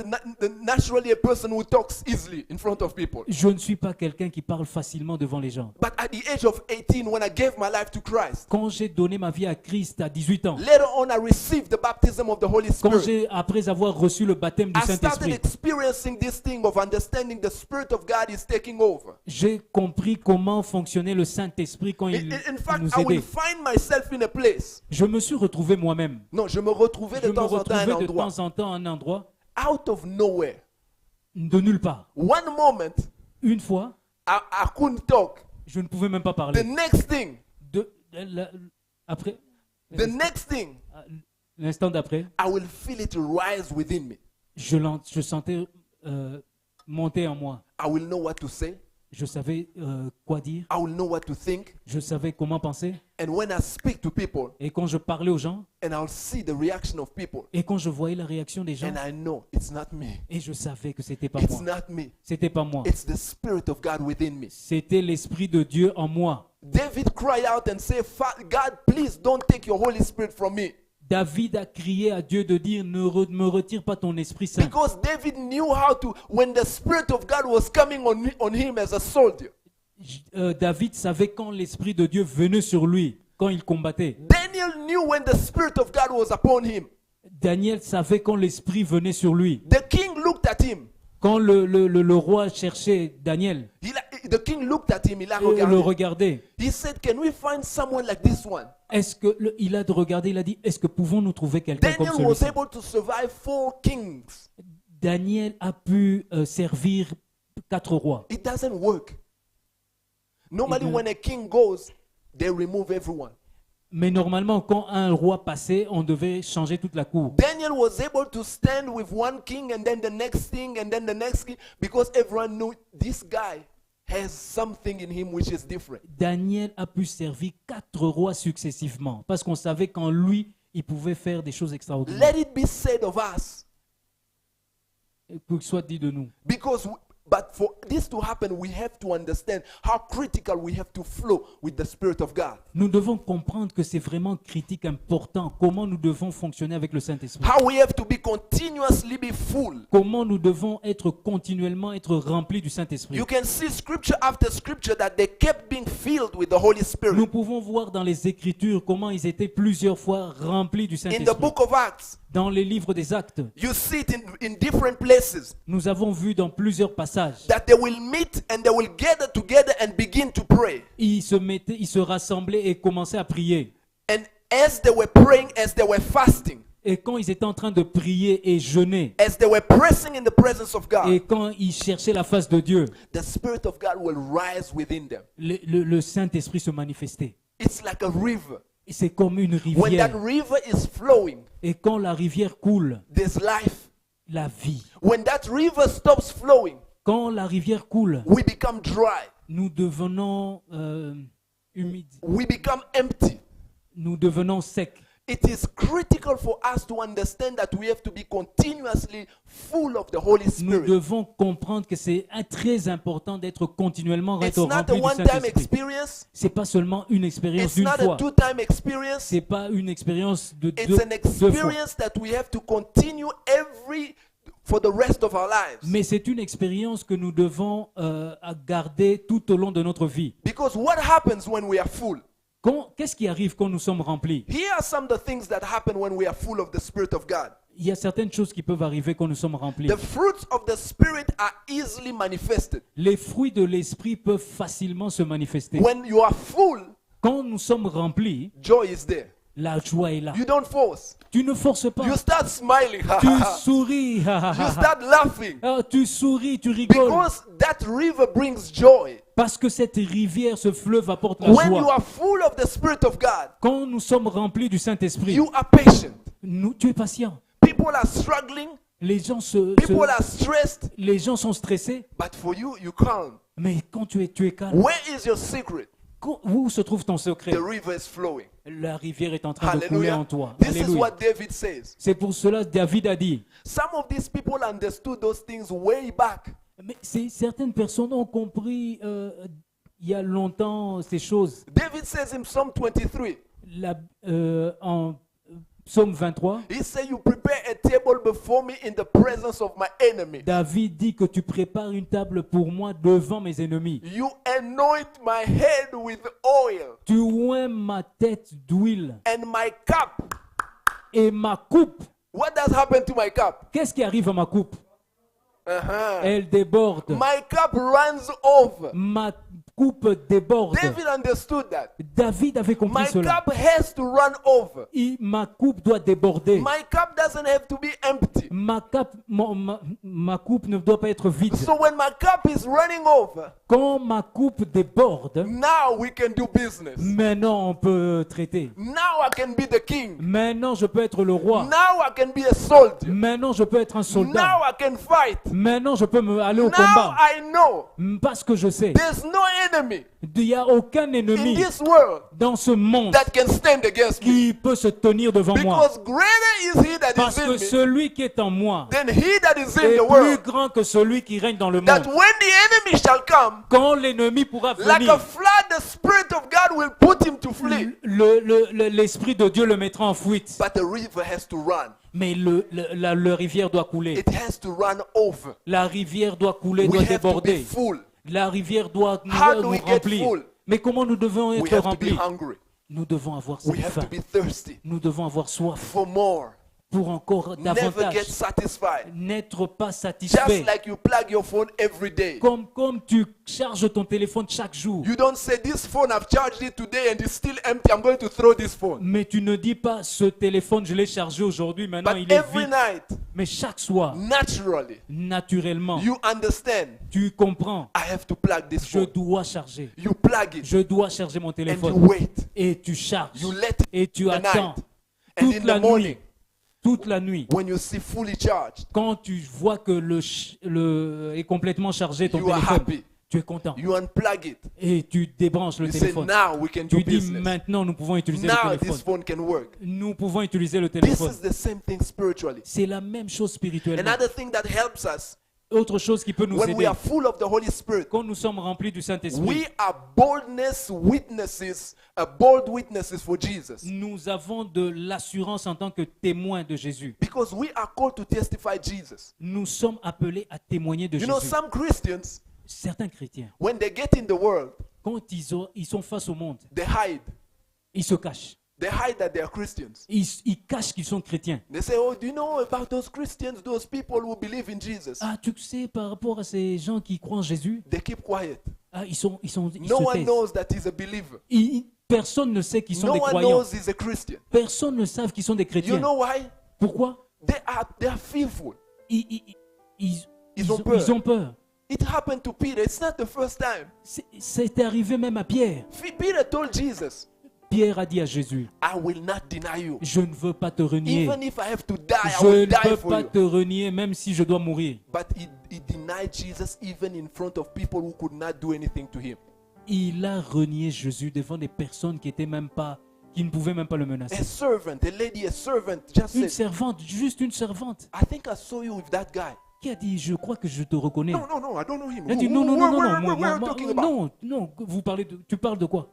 naturally a person who talks easily in front of people. Je ne suis pas quelqu'un qui parle facilement devant les gens. But at the age of 18, when I gave my life to Christ, Quand j'ai donné ma vie à Christ à 18 ans, later on I received the baptism of the Holy quand Spirit. après avoir reçu le baptême du I started Saint-Esprit, experiencing this thing of understanding the Spirit of God is taking over. j'ai compris comment fonctionnait le Saint-Esprit quand il In fact, nous I will aidait. find myself in a place. Je me suis retrouvé moi-même. Non, je me retrouvais Je de me temps en temps à un retrouvais de endroit. temps en temps à un endroit Out of nowhere. de nulle part. One moment, Une fois, I couldn't talk. je ne pouvais même pas The parler. next thing, Après, the next thing, l'instant d'après, I will feel it rise within me. je sentais monter en moi. I will know what to say. Je savais quoi dire. I will know what to think. Je savais comment penser. And when I speak to people, Et quand je parlais aux gens, and I'll see the reaction of people, et quand je voyais la réaction des gens, and I know it's not me. et je savais que c'était pas It's moi. not me. C'était pas moi. It's the Spirit of God within me. C'était l'Esprit de Dieu en moi. David cried out and said, God, please don't take your Holy Spirit from me. David a crié à Dieu de dire ne me retire pas ton Esprit Saint. Because David knew how to, when the Spirit of God was coming on him as a soldier. David savait quand l'Esprit de Dieu venait sur lui, quand il combattait. Daniel knew when the Spirit of God was upon him. Daniel savait quand l'Esprit venait sur lui. The king looked at him. Quand le roi cherchait Daniel, The king looked at him. Il a le regardé. regardait. He said, can we find someone like this one? Il a regardé, il a dit, est-ce que pouvons-nous trouver quelqu'un comme Daniel was celui-ci? able to survive 4 kings. Daniel a pu servir 4 rois. It doesn't work. Normally, Mhm. when a king goes, they remove everyone. Mais normalement, quand un roi passait, on devait changer toute la cour. Daniel was able to stand with one king and then the next king and then the next king because everyone knew this guy has something in him which is different. Daniel a pu servir 4 rois successivement parce qu'on savait qu'en lui, il pouvait faire des choses extraordinaires. Let it be said of us, Qu'il soit dit de nous. but for this to happen, we have to understand how critical we have to flow with the Spirit of God. Nous devons comprendre que c'est vraiment critique, important, comment nous devons fonctionner avec le Saint-Esprit. How we have to be continuously be full. Comment nous devons être continuellement être remplis du Saint-Esprit. You can see scripture after scripture that they kept being filled with the Holy Nous Spirit. pouvons voir dans les Écritures comment ils étaient plusieurs fois remplis du In the Saint-Esprit. book of Acts, Dans les livres des Actes, you see it in different places nous avons vu dans plusieurs passages, that they will meet and they will gather together and begin to pray. ils se rassemblaient et commençaient à prier. And as they were praying, as they were fasting, Et quand ils étaient en train de prier et jeûner, as they were pressing in the presence of et God, quand ils cherchaient la face de Dieu, the Spirit of God will rise within them. le Saint-Esprit se manifestait. It's like a river. Et c'est comme une When that rivière. river is flowing, Et quand la rivière coule, there's life. la vie. When that river stops flowing, Quand la rivière coule, we become dry. nous devenons humides, We become empty. nous devenons secs. It is critical for us to understand that we have to be continuously full of the Holy Nous Spirit. devons comprendre que c'est très important d'être continuellement It's not a rempli du one-time Saint-Esprit. experience. C'est pas seulement une expérience It's d'une not a fois. two-time experience. C'est pas une expérience de It's deux an fois. experience that we have to continue for the rest of our lives. Mais c'est une expérience que nous devons garder tout au long de notre vie. Because what happens when we are full? Qu'est-ce qui arrive quand nous sommes remplis? Here are some of the things that happen when we are full of the Spirit of God. Il y a certaines choses qui peuvent arriver quand nous sommes remplis. The fruits of the Spirit are easily manifested. Les fruits de l'esprit peuvent facilement se manifester. When you are full, Quand nous sommes remplis, joy is there. la joie est là. You don't force. Tu ne forces pas. You start smiling. Tu souris. You start laughing. Ah, tu souris, tu rigoles. Because that river brings joy. Parce que cette rivière, ce fleuve apporte la When you joie. are full of the Spirit of God, Quand nous sommes remplis du Saint-Esprit, you are patient. tu es patient. People are struggling. Les gens People are stressed. les gens sont stressés, But for you, you calm. mais quand tu es calme, Where is your secret? où se trouve ton secret? The river is flowing. La rivière est en train de couler Hallelujah. en toi. This is Alléluia. what David says. C'est pour cela que David a dit. Some of these people understood those things way back. Mais certaines personnes ont compris il y a longtemps ces choses. David says in Psalm 23, En Psaume 23, he said, you prepare a table before me in the presence of my enemy. David dit que tu prépares une table pour moi devant mes ennemis. You anoint my head with oil, Tu oins ma tête d'huile and my cup. et ma coupe. What does happen to my cup? Qu'est-ce qui arrive à ma coupe? Uh-huh. Elle déborde. My cup runs over. Ma coupe déborde. David understood that. David avait compris My cela. cup has to run over. Ma coupe doit déborder. My cup doesn't have to be empty. Ma coupe ne doit pas être vide. So when my cup is running over, Quand ma coupe déborde, now we can do business. maintenant on peut traiter. Now I can be the king. Maintenant je peux être le roi. Now I can be a soldier. Maintenant je peux être un Now soldat. I can fight. Maintenant je peux aller au Now combat. I know Parce que je sais, there's no enemy il n'y a aucun in ennemi this world dans ce monde that can stand against me. qui peut se tenir devant moi. Because greater is he that Parce is in que me celui qui est en moi than he that is in est the plus world. grand que celui qui règne dans le That monde. when the enemy shall come, Quand l'ennemi pourra like venir, a flood, the Spirit of God will put him to flee. l'Esprit de Dieu le mettra en fuite. But the river has to run. Mais la rivière doit couler. It has to run over. La rivière doit couler, We doit have to be déborder. full. La rivière doit How do nous we get remplir. full? Mais comment nous devons We être have to be remplis? hungry. Nous devons avoir We cette have to faim. be thirsty Nous devons avoir soif for more. pour encore Never get davantage. satisfied. N'être pas satisfait. Just like you plug your phone every day. Comme tu charges ton téléphone chaque jour. You don't say, this phone, I've charged it today and it's still empty. I'm going to throw this phone. Mais tu ne dis pas ce téléphone, je l'ai chargé aujourd'hui, maintenant But il est every vide. night, Mais chaque soir, naturally, naturellement, you understand, tu comprends, I have to plug this je phone. dois charger. You plug it Je dois charger mon and téléphone. you wait. Et tu charges. You let it Et tu the attends night. And toute in la the morning, nuit. Toute la nuit. when you see fully charged, Quand tu vois que est complètement chargé ton you are téléphone, happy. tu es content. You unplug it. Et tu débranches le You say, téléphone. now we can do Tu dis business. maintenant nous pouvons utiliser Now le this téléphone. phone can work. Nous pouvons utiliser le This téléphone. is the same thing spiritually. C'est la même chose spirituellement. Another thing that helps us Autre chose qui peut nous when we aider are full of the Holy Spirit, quand nous sommes remplis du Saint-Esprit. we are bold witnesses for Jesus. Nous avons de l'assurance en tant que témoins de Jésus. Because we are called to testify Jesus. Nous sommes appelés à témoigner de You know, Jésus. some Christians, Certains chrétiens, when they get in the world, quand ils sont face au monde, they hide. ils se cachent. They hide that they are Christians. Ils cachent qu'ils sont chrétiens. They say, oh, do you know about those Christians, those people who believe in Jesus? Ah, tu sais, par rapport à ces gens qui croient en Jésus, They keep quiet. ah, ils No se one taisent. knows that he's a believer. Personne ne sait qu'ils sont No des one croyants. knows he's a Christian. Personne ne sait qu'ils sont des You chrétiens. know why? Pourquoi? They are fearful. Ils ont peur. ils ont peur. It happened to Peter. It's not the first time. C'est arrivé même à Pierre. Peter told Jesus, Pierre a dit à Jésus, I will not deny you. je ne veux pas te renier. Even if I have to die, I Je will ne die peux for pas you. te renier même si je dois mourir. But he denied Jesus even in front of people who could not do anything to him. Il a renié Jésus devant des personnes qui ne pouvaient même pas le A menacer. servant, a lady, a servant just Une said, servante, juste une servante, I think I saw you with that guy. qui a dit, je crois que je te reconnais. No, I don't know him. Elle a dit, Who- non, non, non, non, where- non, where- where are you talking about? non, tu parles de quoi?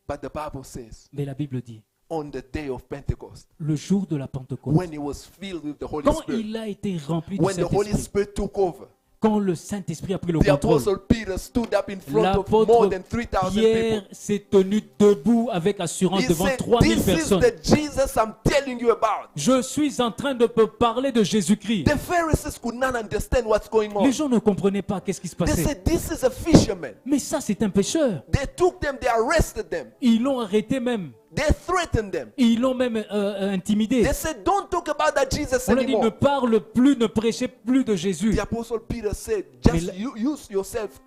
But the Bible says, Mais la Bible dit, on the day of Pentecost, le jour de la Pentecôte, when he was filled with the Holy quand Spirit, il a été rempli du when the Holy Saint-Esprit, Spirit took over, quand le Saint-Esprit a pris le the contrôle, Apostle Peter stood up in front of more l'apôtre than 3,000 Pierre people. s'est tenu debout avec assurance He devant said, 3000 this is personnes. the Jesus I'm telling you about. Je suis en train de te parler de Jésus-Christ. The Pharisees could not understand what's going on. Les gens ne comprenaient pas qu'est-ce qui se They passait. said, this is a fisherman. Mais ça, c'est un pécheur. They took them, they arrested them, Ils l'ont arrêté même. they threatened them. Ils l'ont même intimidé. They said, don't talk about that Jesus On a dit, ne anymore. parle plus, ne prêchez plus de Jésus. The Apostle Peter said, just use yourself.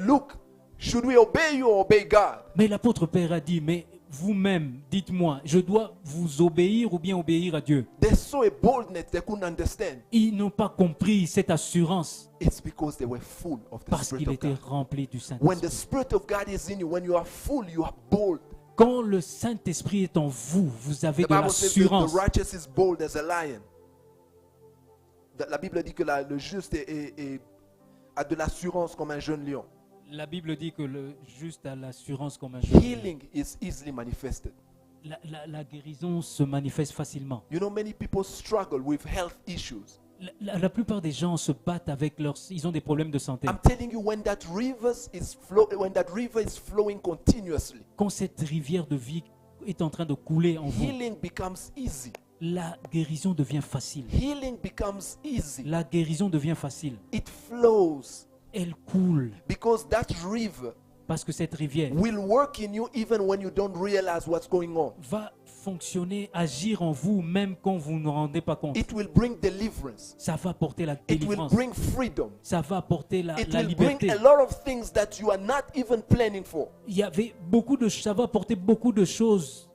Look, should we obey you or obey God? Mais l'apôtre Pierre a dit, mais vous-même, dites-moi, je dois vous obéir ou bien obéir à Dieu. They saw a boldness they couldn't understand. Ils n'ont pas compris cette assurance It's because they were full of the parce Spirit qu'il of était God. rempli du When the Saint-Esprit. Spirit of God is in you, when you are full, you are bold. Quand le Saint-Esprit est en vous, vous avez The de Bible says that the l'assurance. righteous is bold as a lion. La Bible dit que le juste a de l'assurance comme un jeune lion. La Bible dit que le juste a l'assurance comme un jeune. Healing is easily manifested. La guérison se manifeste facilement. You know, many people struggle with health issues. La plupart des gens se battent avec leurs... Ils ont des problèmes de santé. I'm telling you, when that river is flowing continuously, Quand cette rivière de vie est en train de couler en vous, healing becomes easy. la guérison devient facile. Healing becomes easy. La guérison devient facile. It flows Elle coule because that river parce que cette rivière will work in you even when you don't realize what's going on. va fonctionner, agir en vous même quand vous ne vous rendez pas compte. It will bring deliverance. Ça va apporter la It will délivrance. bring freedom. Ça va apporter la It will bring liberté. a lot of things that you are not even planning for. Il y avait ça va apporter beaucoup de choses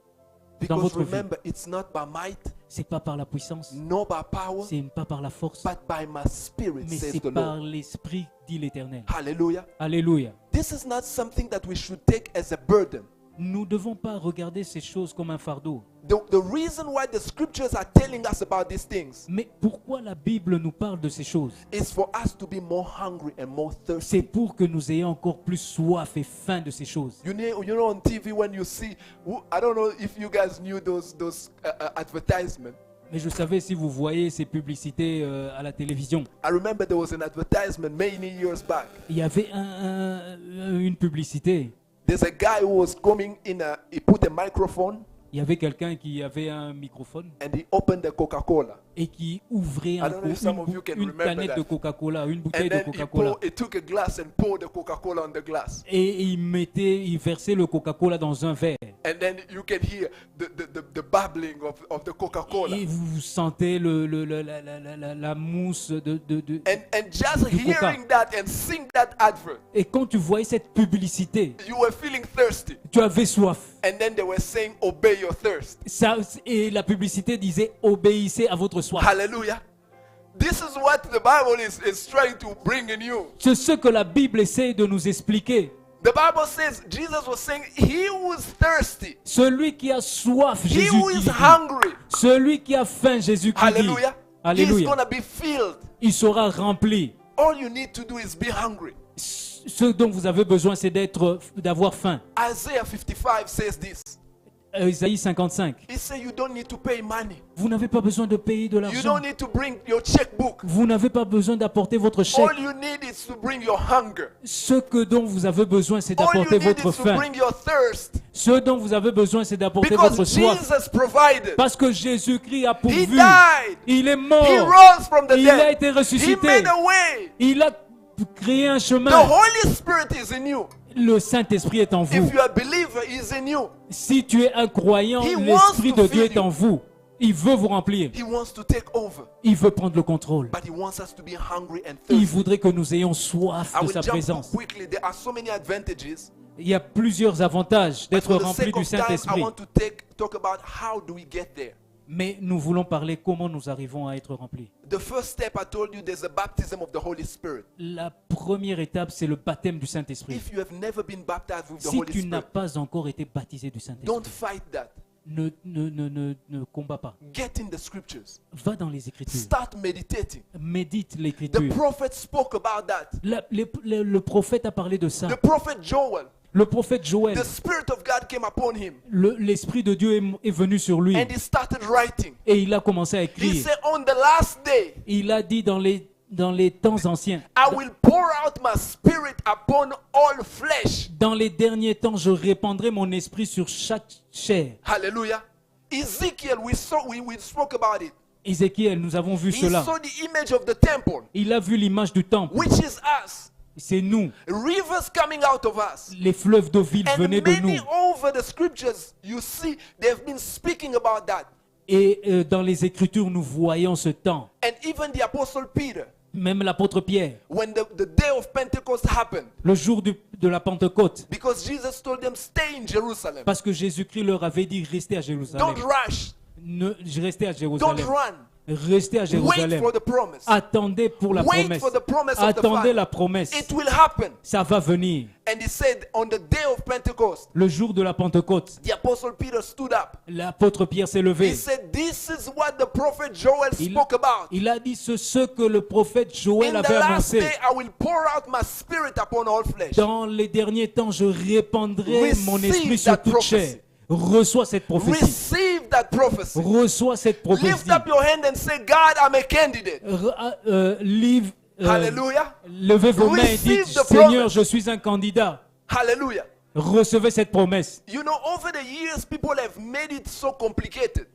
dans Because votre vie. remember, it's not by might, C'est pas par la puissance, nor by power, c'est pas par la force, but by my spirit, mais says c'est the par Lord. l'Esprit, dit l'Éternel. Hallelujah. Alléluia. This is not something that we should take as a burden. Nous ne devons pas regarder ces choses comme un fardeau. The reason why the scriptures are telling us about these things Mais pourquoi la Bible nous parle de ces choses? is for us to be more hungry and more C'est thirsty. pour que nous ayons encore plus soif et faim de ces choses. You know, on TV when you see, I don't know if you guys knew those advertisements. Mais je savais si vous voyez ces publicités à la télévision. I remember there was an advertisement many years back. Il y avait une publicité. There's a guy who was coming in, he put a microphone Il y avait quelqu'un qui avait un microphone and he opened the Coca-Cola. et qui ouvrait I don't know if some of you can une remember canette that. de Coca-Cola, une And bouteille de then Coca-Cola. he took a glass and poured the Coca-Cola on the glass. Et il versait le Coca-Cola dans un verre. And then you can hear the bubbling of the Coca-Cola. Et vous sentez la mousse de... And just du Coca. hearing that and seeing that advert, Et quand tu voyais cette publicité, you were feeling thirsty. tu avais soif. And then they were saying, obey your thirst. Et la publicité disait, obéissez à votre soif. Hallelujah. This is what the Bible is trying to bring in you. C'est ce que la Bible essaie de nous expliquer. The Bible says, Jesus was saying, he who is thirsty, Celui qui a soif, he Jésus who dit. is hungry, Celui qui a faim, Jésus qui dit. hallelujah, he's Alléluia. going to be filled. Il sera rempli. All you need to do is be hungry. Ce dont vous avez besoin, c'est d'avoir faim. Isaiah 55 says this. Isaïe 55. He said, you don't need to pay money. Vous n'avez pas besoin de payer de You l'argent. don't need to bring your checkbook. Vous n'avez pas besoin d'apporter votre chèque. All you need is to bring your hunger. Ce que dont vous avez besoin, c'est All you d'apporter need votre is to faim. bring your thirst. Ce dont vous avez besoin, c'est d'apporter Because votre soif. Jesus provided. Parce que Jésus-Christ a He pourvu. died. Il est He mort. rose from the Il a dead. été He ressuscité. made a way. Il a créé un The chemin. Holy Spirit is in you. Le Saint-Esprit est en vous. If you're a believer, he's in you. Si tu es un croyant, He l'Esprit wants to de Dieu feed est en vous. Il veut vous remplir. He wants to take over. Il veut prendre le contrôle. But he wants us to be hungry and Il thirsty. voudrait que nous ayons soif I de will sa jump présence. quickly. There are so many advantages. Il y a plusieurs avantages But d'être for the rempli sake du of time, I Saint-Esprit. want to talk about how do we get there. Mais nous voulons parler comment nous arrivons à être remplis. The first step I told you, there's a baptism of the Holy Spirit. La première étape, c'est le baptême du Saint-Esprit. If you have never been baptized with the Si Holy tu n'as Spirit, pas encore été baptisé du don't Saint-Esprit, fight that. ne combats pas. Get in the scriptures. Va dans les Écritures. Start meditating. Médite The l'Écriture. prophet spoke about that. Le prophète a parlé de ça. The prophet Joel, Le prophète Joël, the Spirit of God came upon him l'Esprit de Dieu est venu sur lui and he started writing. et il a commencé à He écrire. said, on the last day, Il a dit dans les temps anciens, I will pour out my spirit upon all flesh. dans les derniers temps, je répandrai mon esprit sur chaque chair. Hallelujah. Ezekiel, we spoke about it. Ézéchiel, nous avons vu He cela. saw the image of the temple, Il a vu l'image du temple. which is us. C'est nous. Rivers coming out of us. Les fleuves d'eau vive And venaient de many nous. over the scriptures, you see, they've been speaking about that. Et dans les Écritures, nous voyons ce temps. And even the apostle Peter, Même l'apôtre Pierre, when the day of Pentecost happened, le jour de la Pentecôte, because Jesus told them, stay in Jerusalem. parce que Jésus-Christ leur avait dit, restez à Jérusalem. Don't rush. Restez à Don't Jérusalem. run. Restez à Wait Jérusalem. for the promise. Attendez pour la Wait promesse. for the promise of the Attendez Father. la promesse. It will happen. Ça va venir. And he said, on the day of Pentecost, Le jour de la Pentecôte, the apostle Peter stood up. l'apôtre Pierre s'est He levé. said, this is what the prophet Joel spoke about. Il a dit ce que le prophète Joël In the avait last annoncé. day, I will pour out my spirit upon all flesh. Dans les derniers temps, je répandrai mon Receive esprit sur that toute prophecy. chair. Reçois cette prophétie. Receive that prophecy. Reçois cette Lift prophétie. up your hand and say, God, I'm a candidate. Hallelujah. Levez vos mains et dites, Receive the Seigneur, promise. je suis un candidat. Hallelujah. Recevez cette promesse. You know, over the years, people have made it so complicated.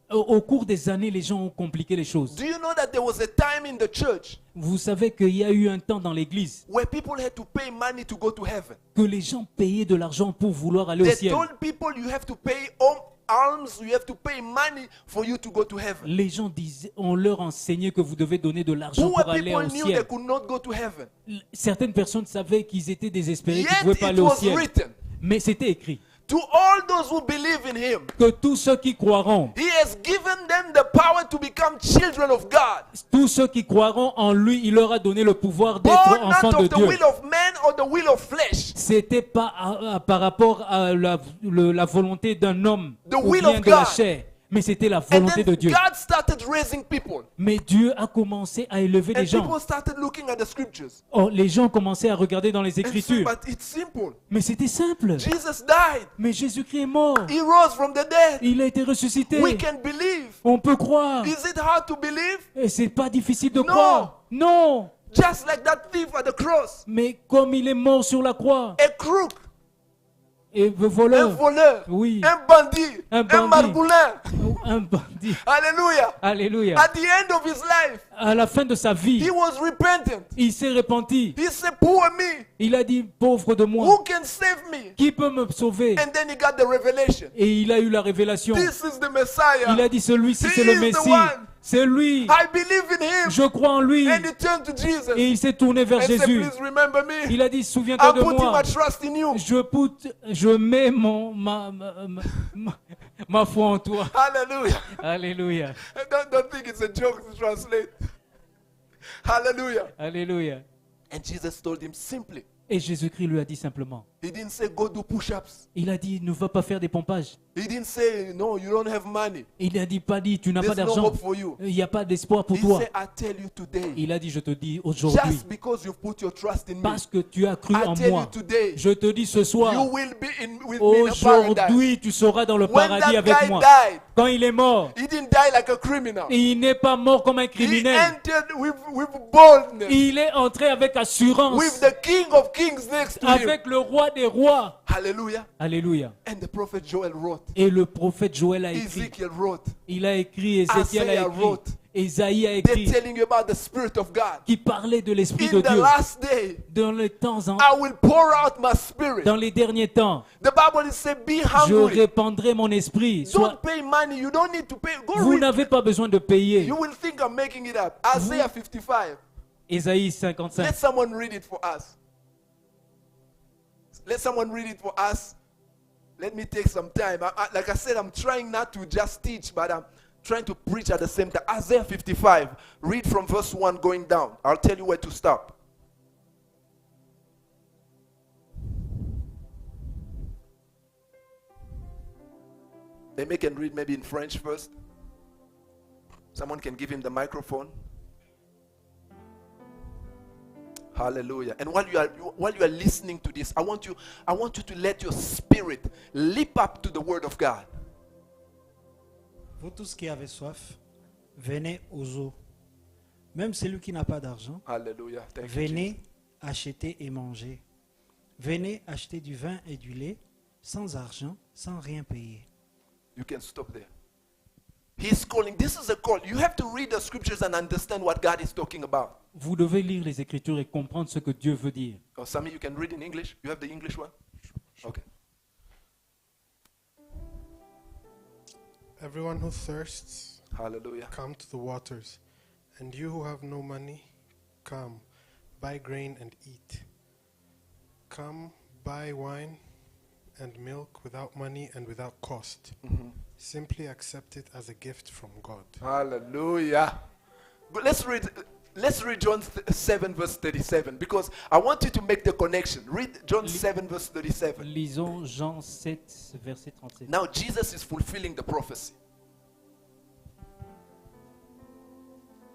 Au cours des années, les gens ont compliqué les choses. Do you know that there was a time in the church Vous savez qu'il y a eu un temps dans l'église where people had to pay money to go to heaven? que les gens payaient de l'argent pour vouloir aller au They ciel. told people you have to pay alms, you have to pay money for you to go to heaven. Les gens disaient, on leur enseignait que vous devez donner de l'argent Poor pour aller people au knew they ciel. could not go to heaven. Certaines personnes savaient qu'ils étaient désespérés, qu'ils ne Yet pouvaient pas it aller au was ciel. written, Mais c'était écrit to all those who believe in him, que tous ceux qui croiront, he has given them the power to become children of God. tous ceux qui croiront en lui, il leur a donné le pouvoir d'être Born enfants not de of the Dieu. will of man or the will of flesh. C'était pas par rapport à la volonté d'un homme The ou will bien of de la God. chair, mais c'était la And volonté then de Dieu. God started raising people. Mais Dieu a commencé à élever And des gens. people started looking at the scriptures. Oh, les gens commençaient à regarder dans les And say, Écritures. but it's simple. Mais c'était simple. Jesus died. Mais Jésus-Christ est mort. He rose from the dead. Il a été ressuscité. We can believe. On peut croire. Is it hard to believe? Et c'est pas difficile de Non. croire. Non. Just like that thief at the cross. Mais comme il est mort sur la croix, A crook. et le Un voleur, voleur. Oui. Un bandit. Un Un bandit. margoulin. un bandit. Hallelujah. Alléluia. At the end of his life, À la fin de sa he vie, was repentant. il s'est repenti. He said, poor me. Il a dit, pauvre de moi, Who can save me? qui peut me sauver? And then he got the revelation. Et il a eu la révélation. This is the Messiah. Il a dit, celui-ci, He c'est le is the Messie. one. C'est lui. I believe in him. Je crois en lui. And he turned to Jesus. Et il s'est tourné vers And said, Jésus. please remember me. Il a dit, souviens-toi I'm de putting moi. my trust in you. Je mets ma foi en toi. Hallelujah. Alléluia. Don't think it's a joke to translate. Hallelujah. Alléluia. And Jesus told him simply. Et Jésus-Christ lui a dit simplement. He didn't say go do push-ups. Il a dit, ne va pas faire des pompages. He didn't say no, you don't have money. Il n'a pas dit, tu n'as pas There's no d'argent. hope for you. Il n'y a pas d'espoir pour He toi. said, I tell you today. Il a dit, je te dis aujourd'hui, Just because you've put your trust in me. parce que tu as cru I en tell you moi, today. je te dis ce soir, You will be with me in a paradise. aujourd'hui, tu seras dans le When paradis that avec guy moi. died, Quand il est mort, he didn't die like a criminal. il n'est pas mort comme un He criminel. entered with boldness. Il est entré avec assurance, With the King of Kings next to him. avec le roi des rois. Hallelujah. Alléluia. And the prophet Joel wrote. Et le prophète Joël a écrit. Ezekiel wrote. Il a écrit, Ézéchiel a Isaiah écrit. wrote. Ésaïe a they're écrit, telling you about the Spirit of God. qui parlait de l'Esprit de In the Dieu. last day, Dans les temps, I will pour out my Spirit. dans les derniers temps, The Bible is saying, be je hungry. répandrai mon esprit. Don't pay money. You don't need to pay. Go Vous read. n'avez pas besoin de payer. You will think I'm making it up. Isaiah 55. Ésaïe Let 55. someone read it for us. Let someone read it for us. Let me take some time. Like I said, I'm trying not to just teach, but I'm trying to preach at the same time. Isaiah 55. Read from verse 1 going down. I'll tell you where to stop. Maybe can read maybe in French first. Someone can give him the microphone. Hallelujah. And while you are listening to this, I want you to let your spirit leap up to the word of God. Vous tous qui avez soif, venez aux eaux. Même celui qui n'a pas d'argent, Hallelujah. Thank you, venez acheter et manger. Venez acheter du vin et du lait sans argent, sans rien payer. You can stop there. He's calling. This is a call. You have to read the scriptures and understand what God is talking about. Vous devez lire les Écritures et comprendre ce que Dieu veut dire. Oh, Sammy, you can read in English. You have the English one? Okay. Everyone who thirsts, Hallelujah. come to the waters. And you who have no money, come, buy grain and eat. Come, buy wine and milk without money and without cost. Simply accept it as a gift from God. Hallelujah. But let's read John 7 verse 37 because I want you to make the connection. Read John 7 verse 37. Lisons Jean 7, verset 37. Now Jesus is fulfilling the prophecy.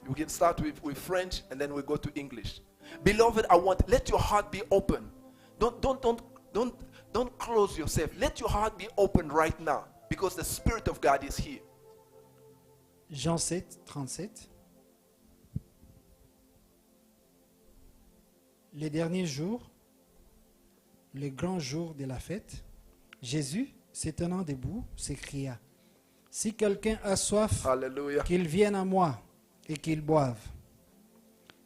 We can start with French and then we go to English. Beloved, let your heart be open. Don't close yourself. Let your heart be open right now because the Spirit of God is here. Jean 7, 37. Les derniers jours, le grand jour de la fête, Jésus, se tenant debout, s'écria, « Si quelqu'un a soif, Hallelujah. qu'il vienne à moi et qu'il boive.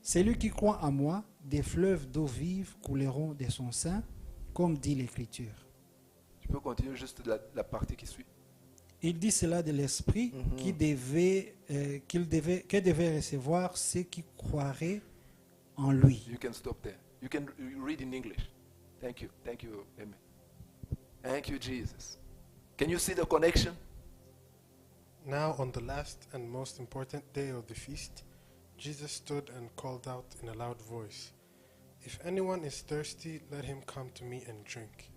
Celui qui croit en moi, des fleuves d'eau vive couleront de son sein, comme dit l'Écriture. » Tu peux continuer juste la partie qui suit. Il dit cela de l'Esprit que devait recevoir ceux qui croiraient en lui. You can stop there. You can read in English. Thank you. Thank you. Amen. Thank you, Jesus. Can you see the connection? Now, on the last and most important day of the feast, Jesus stood and called out in a loud voice, "If anyone is thirsty, let him come to me and drink.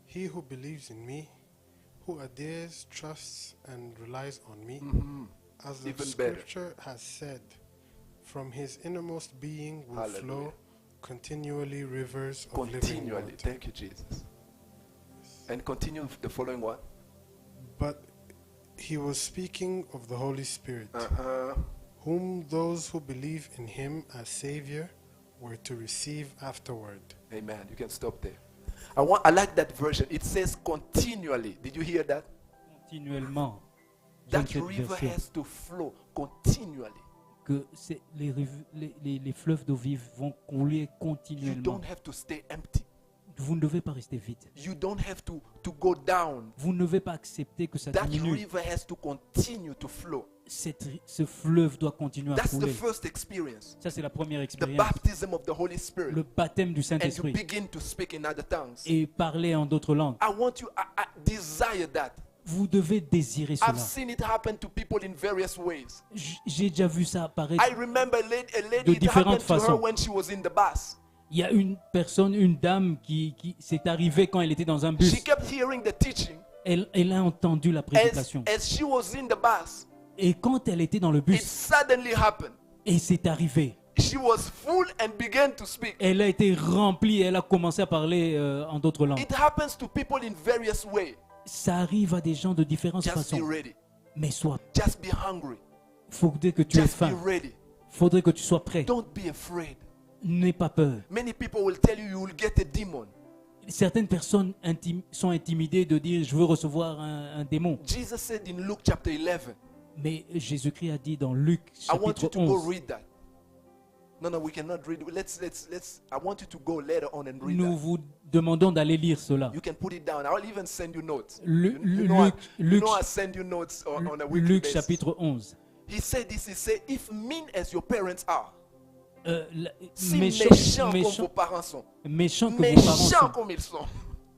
He who believes in me, who adheres, trusts, and relies on me, as the Even better. scripture has said, from his innermost being will Hallelujah. flow continually rivers of living Continually. water." Thank you, Jesus. And continue with the following one. But he was speaking of the Holy Spirit, Uh-huh. whom those who believe in him as Savior were to receive afterward. Amen. You can stop there. I like that version. It says continually. Did you hear that? Continuellement. That J'aime cette river version. has to flow continually. Que les fleuves d'eau vive vont couler You continuellement. don't have to stay empty. Vous ne devez pas rester vide. You don't have to go down. Vous ne devez pas accepter que ça That diminue. river has to continue to flow. Ce fleuve doit continuer à That's the couler. first experience. Ça, c'est la première The expérience. baptism of the Holy Spirit. Le baptême du And you Saint-Esprit. begin to speak in other tongues. Et parler en d'autres langues. I want you, I desire that. Vous devez désirer I've cela. seen it happen to people in various ways. J'ai déjà vu ça apparaître. I remember a lady, De it différentes happened to her façons. when she was in the bus. Il y a une personne, une dame qui s'est arrivée quand elle était dans un She bus. kept hearing the teaching. Elle a entendu la prédication. As she was in the bus, Et quand elle était dans le it bus, suddenly happened. et c'est arrivé. She was full and began to speak. Elle a été remplie, elle a commencé à parler en d'autres langues. It happens to people in various ways. Ça arrive à des gens de différentes Just be façons. ready. Mais Just be hungry. faudrait que tu aies Just be faim. ready. Faudrait que tu sois prêt. Don't be afraid. N'aie pas peur. Many people will tell you will get a demon. Certaines personnes sont intimidées de dire je veux recevoir un démon. Jesus said in Luke chapter 11, Mais Jésus-Christ a dit dans Luc I want you chapitre to go 11, read that. No, we cannot read. I want you to go later on and read nous that. vous demandons d'aller lire cela. You can put it down. I'll even send you notes. Lu- You know, Luc- I send you notes on a weekly Luc basis. chapitre 11. He said this. He said, if mean as your parents are, si Méchants méchants comme vos méchants- parents sont, méchants que vos parents méchants sont. comme ils sont,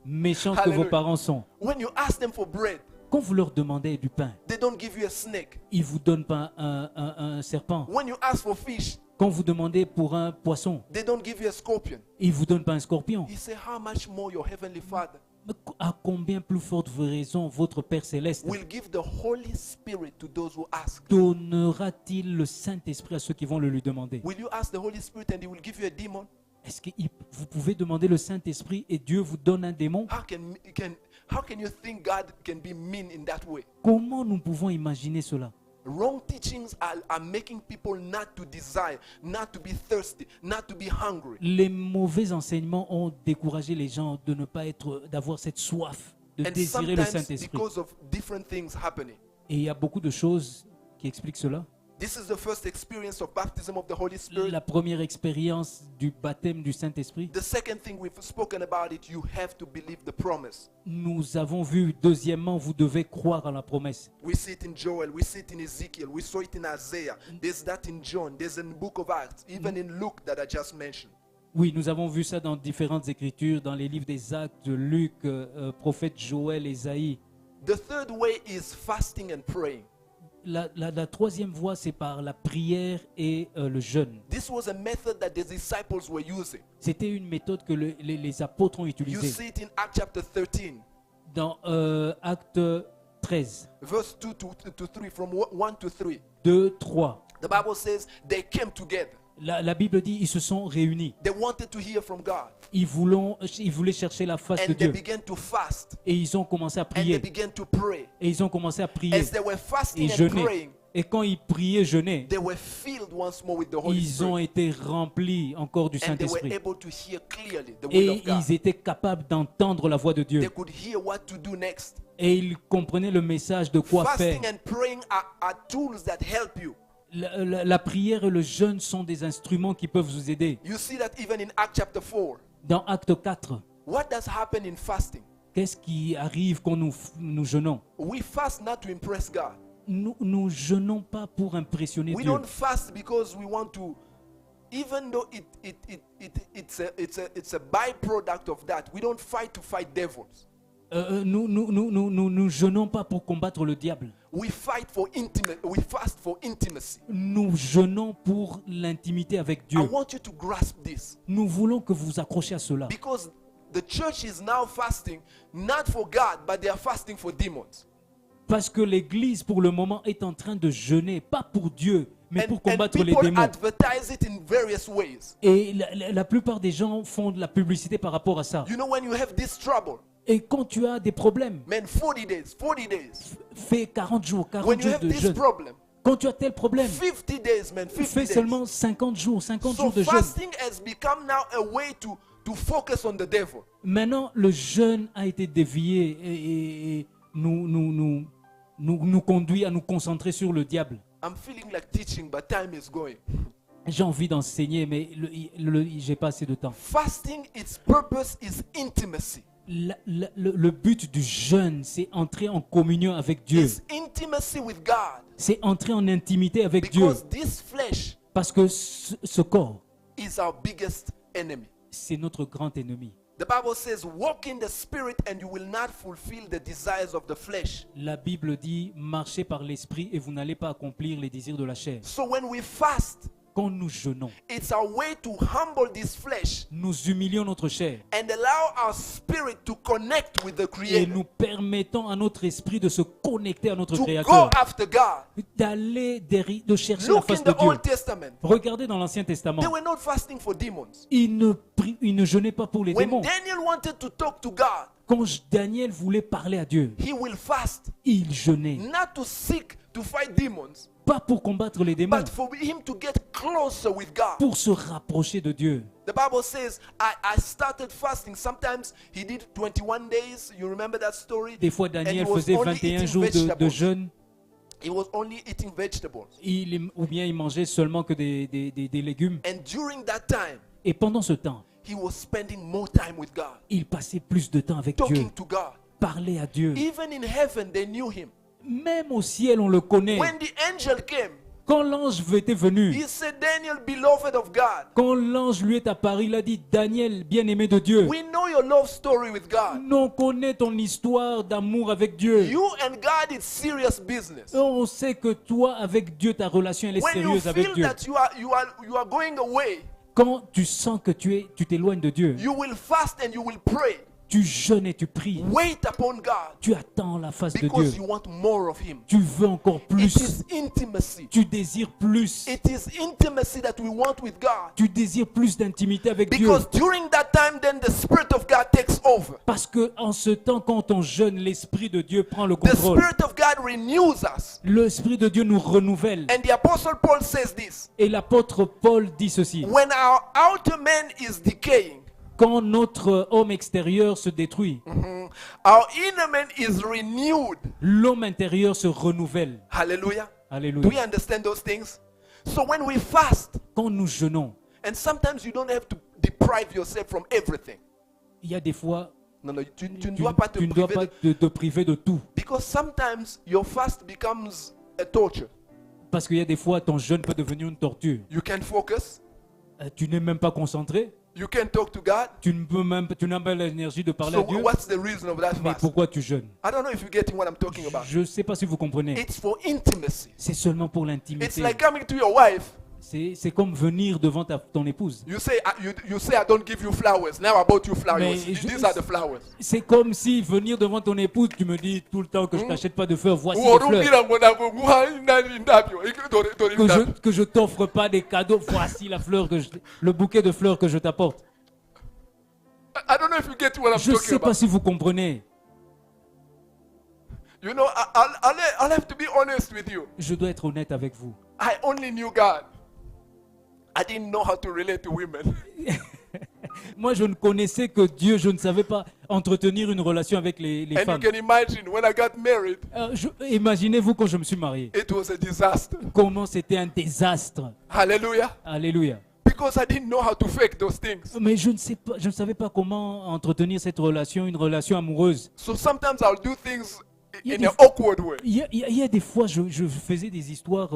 Méchants que Alléluia. vos parents sont. when you ask them for bread, Quand vous leur demandez du pain, they don't give you a snake. ils ne vous donnent pas un serpent. When you ask for fish, Quand vous demandez pour un poisson, they don't give you a scorpion. ils ne vous donnent pas un scorpion. He said, how much more your heavenly Father Mais à combien plus forte raison votre Père Céleste will give the Holy Spirit to those who ask? donnera-t-il le Saint-Esprit à ceux qui vont le lui demander? Will you ask the Holy Spirit and He will give you a demon? Est-ce que vous pouvez demander le Saint-Esprit et Dieu vous donne un démon? How can you think God can be mean in that way? Comment nous pouvons imaginer cela? Wrong teachings are making people not to desire, not to be thirsty, not to be hungry. Les mauvais enseignements ont découragé les gens de ne pas d'avoir cette soif, de And désirer le sometimes Saint-Esprit. because of different things happening. Et il y a beaucoup de choses qui expliquent cela. This is the first experience of baptism of the Holy Spirit. La première expérience du baptême du Saint-Esprit. The second thing we've spoken about it, you have to believe the promise. Nous avons vu, deuxièmement, vous devez croire à la promesse. We see it in Joel, we see it in Ezekiel, we saw it in Isaiah. There's that in John, there's in the book of Acts, even in Luke that I just mentioned. Oui, nous avons vu ça dans différentes écritures, dans les livres des Actes, de Luc, prophète Joël, Ésaïe. The third way is fasting and praying. La troisième voie, c'est par la prière et le jeûne. This was a method that the disciples were using. C'était une méthode que les apôtres ont You utilisée. see it in Acts chapter 13, Dans Acte 13, verse 2 to 3, from 1 to 3. 2, 3. The Bible says they came together. La Bible dit ils se sont réunis. They wanted to hear from God. Ils voulaient chercher la face de And they Dieu. began to fast. Et ils ont commencé à And they prier. began to pray. Et ils ont commencé à prier As they were et fasting and jeûner. praying, Et quand ils priaient, jeûnaient, they were filled once more with the Holy ils ont Spirit. été remplis encore du And they were Saint-Esprit. able to hear clearly the will Et of God. ils étaient capables d'entendre la voix de They Dieu. could hear what to do next. Et ils comprenaient le message de quoi faire. Fasting and praying are tools that help you. La prière et le jeûne sont des instruments qui peuvent vous aider. You see that even in Acts chapter 4. Dans Acte 4, What does happen in fasting? qu'est-ce qui arrive quand nous jeûnons? We fast not to impress God. Nous jeûnons pas pour impressionner We Dieu. don't fast because we want to, even though it's a byproduct of that. We don't fight to fight devils. Nous jeûnons pas pour combattre le diable. We fight for intimate. We fast for intimacy. Nous jeûnons pour l'intimité avec I Dieu. want you to grasp this Nous voulons que vous accrochiez à cela. because the church is now fasting not for God, but they are fasting for demons. Parce que l'Église, pour le moment, est en train de jeûner, pas pour Dieu, mais pour And combattre les people démons. advertise it in various ways. Et la plupart des gens font de la publicité par rapport à ça. You know, when you have this trouble, Et quand tu as des problèmes, man, 40 days. fais 40 jours, 40 When you jours have de this jeûne. problem, Quand tu as tel problème, 50 days, man, 50 fais days. seulement 50 jours So de jeûne. fasting has become now a way to focus on the devil. Maintenant, le jeûne a été dévié et nous conduit à nous concentrer sur le diable. I'm feeling like teaching, but time is going. J'ai envie d'enseigner, mais j'ai pas assez de temps. Fasting, its purpose is intimacy. Le but du jeûne, c'est entrer en communion avec Dieu. It's intimacy with God. C'est entrer en intimité avec Dieu. Because this flesh Parce que ce corps, is our biggest enemy. c'est notre grand ennemi. The Bible says, walk in the spirit and you will not fulfill the desires of the flesh. La Bible dit, marchez par l'esprit et vous n'allez pas accomplir les désirs de la chair. So when we fast, Quand nous jeûnons, it's our way to humble this flesh nous humilions notre chair and allow our spirit to connect with the et Creator, nous permettons à notre esprit de se connecter à notre to go Créateur, after God. d'aller de chercher la Look in face de the Dieu. Old Testament. Regardez dans l'Ancien Testament, They were not fasting for demons. ils ne jeûnaient pas pour les When démons. Daniel wanted to talk to God, Quand Daniel voulait parler à Dieu, he will fast, il jeûnait. not to seek to fight demons, Pas pour combattre les démons, but for him to get closer with God. pour se rapprocher de Dieu. The Bible says, I started fasting. Sometimes he did 21 days. You remember that story? Des fois, And Daniel he was faisait only 21 eating jours de vegetables. jeûne He was only eating vegetables. ou bien il mangeait seulement que des légumes. And during that time, Et pendant ce temps, he was spending more time with God, il passait plus de temps avec Dieu, talking to God. parlait à Dieu. Even in heaven, they knew him. Même au ciel, on le connaît. When the angel came, Quand l'ange était venu, he said, Daniel, beloved of God, quand l'ange lui est apparu, il a dit, Daniel, bien-aimé de Dieu, we know your love story with God. on connaît ton histoire d'amour avec Dieu. You and God, it's serious business. On sait que toi, avec Dieu, ta relation, elle est When you sérieuse avec feel Dieu. that you are going away, Quand tu sens que tu t'éloignes de Dieu, you will fast and you will pray. tu jeûnes et tu pries. Wait upon God Tu attends la face de because Dieu. you want more of him. Tu veux encore It plus. is intimacy. Tu désires plus. It is intimacy that we want with God. Tu désires plus d'intimité avec Dieu. Because during that time, then the Spirit of God takes over. Parce que en ce temps, quand on jeûne, l'Esprit de Dieu prend le The contrôle. Spirit of God renews us. L'Esprit de Dieu nous renouvelle. And the Apostle Paul says this. Et l'apôtre Paul dit ceci. When our outer man is decaying, Quand notre homme extérieur se détruit, our inner man is renewed. l'homme intérieur se renouvelle. Hallelujah. Do we Alléluia. understand those things? So when we fast, Quand nous jeûnons, and sometimes you don't have to deprive yourself from everything. il y a des fois, No, no, tu ne tu, dois pas te tu ne dois priver pas de- te priver de tout. because sometimes your fast becomes a torture. Parce qu'il y a des fois, ton jeûne peut devenir une torture. You can't focus. Tu n'es même pas concentré. You can't talk to God. Tu n'as pas l'énergie de parler So à Dieu. what's the reason of that Mais fast? pourquoi tu jeûnes? I don't know if you're getting what I'm talking about. Je ne sais pas si vous comprenez. It's for intimacy. C'est seulement pour It's l'intimité. like coming to your wife. C'est comme venir devant ton épouse. You say, you say, I don't give you flowers. Now I bought you flowers. Mais These are the flowers. C'est comme si venir devant ton épouse, tu me dis tout le temps que je t'achète pas de fleurs. Voici des fleurs. Que je t'offre pas des cadeaux. Voici le bouquet de fleurs que je t'apporte. I don't know if you get what I'm Je ne talking sais pas about. si vous comprenez. You know, I'll have to be honest with you. Je dois être honnête avec vous. I only knew God. I didn't know how to relate to women. Moi, je ne connaissais que Dieu. Je ne savais pas entretenir une relation avec les And you femmes. can imagine when I got married, Imaginez-vous quand je me suis marié. it was a disaster. Comment c'était un désastre. Hallelujah. Alléluia. Because I didn't know how to fake those things. Mais je ne savais pas comment entretenir cette relation, une relation amoureuse. So sometimes I'll do things Yeah, in if- an awkward way. Il y a des fois, je faisais des histoires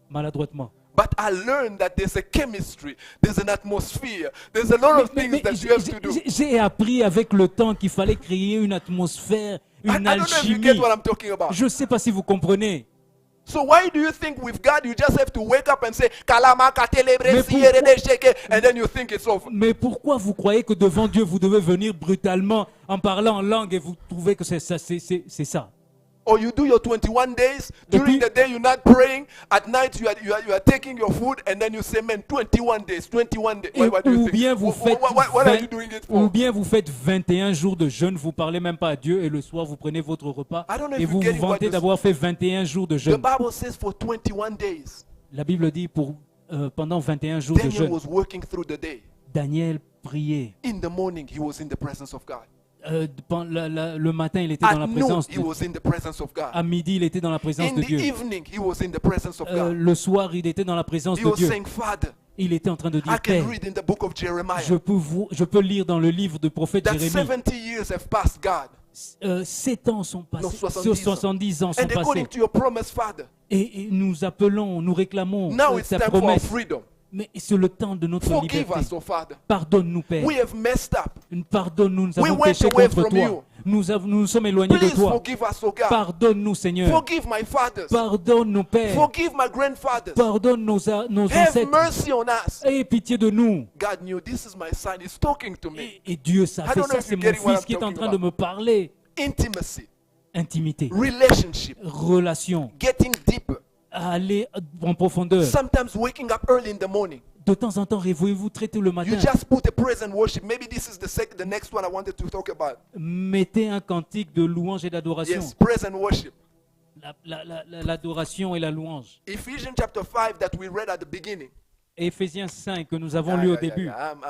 maladroitement. But I learned that there's a chemistry, there's an atmosphere, there's a lot of things that you have to do. J'ai appris avec le temps qu'il fallait créer une atmosphère, I une don't know if you alchimie. get what I'm talking about. Je ne sais pas si vous comprenez. So why do you think with God you just have to wake up and say Kalama katelebre Mais siyerede sheke, and then you think it's over? Mais pourquoi vous croyez que devant Dieu, vous devez venir brutalement en parlant en langue et vous trouvez que c'est ça? Or you do your 21 days, during puis- the day you're not praying, at night you are taking your food, and then you say, man, 21 days, 21 days. Et- What do you ou think? bien vous faites What are 20 you doing it ou for? bien vous faites 21 jours de jeûne, vous parlez même pas à Dieu et le soir vous prenez votre repas I don't know if et you vous get vous what vantez this- d'avoir fait 21 jours de The jeûne. Bible says for 21 days, La Bible dit pendant 21 jours de Daniel jeûne, was working through the day. Daniel priait. In the morning, he was in the presence of God. Le matin, il était dans la At noon, présence he de was in the presence of God. À midi, il était dans la présence In de the Dieu. evening, he was in the presence of God. Le soir, il était dans la présence He de was Dieu. saying, Father, Il était en train de I dire, can Père, read in the book of Jeremiah je peux lire dans le livre du prophète that Jérémie. 70 years have passed, God. 7 ans sont passés, Non, 70 70 ans sont And according passés. to your promise, Father, Et nous appelons, nous réclamons now it's ta time for our promesse. freedom. Mais c'est le temps de notre Forgive liberté. us, oh Father. Pardonne-nous, Père. We have messed up. Pardonne-nous, nous We avons went péché away contre from toi. you. Nous nous sommes éloignés de Please toi. forgive us, oh God. Pardonne-nous, Seigneur. Forgive my fathers. Pardonne-nous, Père. Forgive my grandfathers. Pardonne nos Have ancêtres. mercy on us. Aie pitié de nous. God knew this is my son. He's talking to me. Et Dieu savait I don't know ça, if c'est you're mon getting what fils I'm qui est en talking train de about. me parler. Intimacy, Intimité, relationship, relation, getting deeper. aller en profondeur. Sometimes waking up early in the morning. De temps en temps, réveillez-vous très tôt le You matin. just put a praise and worship. Maybe this is the next one I wanted to talk about. Mettez un cantique de louange et d'adoration. Yes, praise and worship. L'adoration et la louange. Ephesians chapter 5 that we read at the beginning. Éphésiens 5 que nous avons lu au début. I'm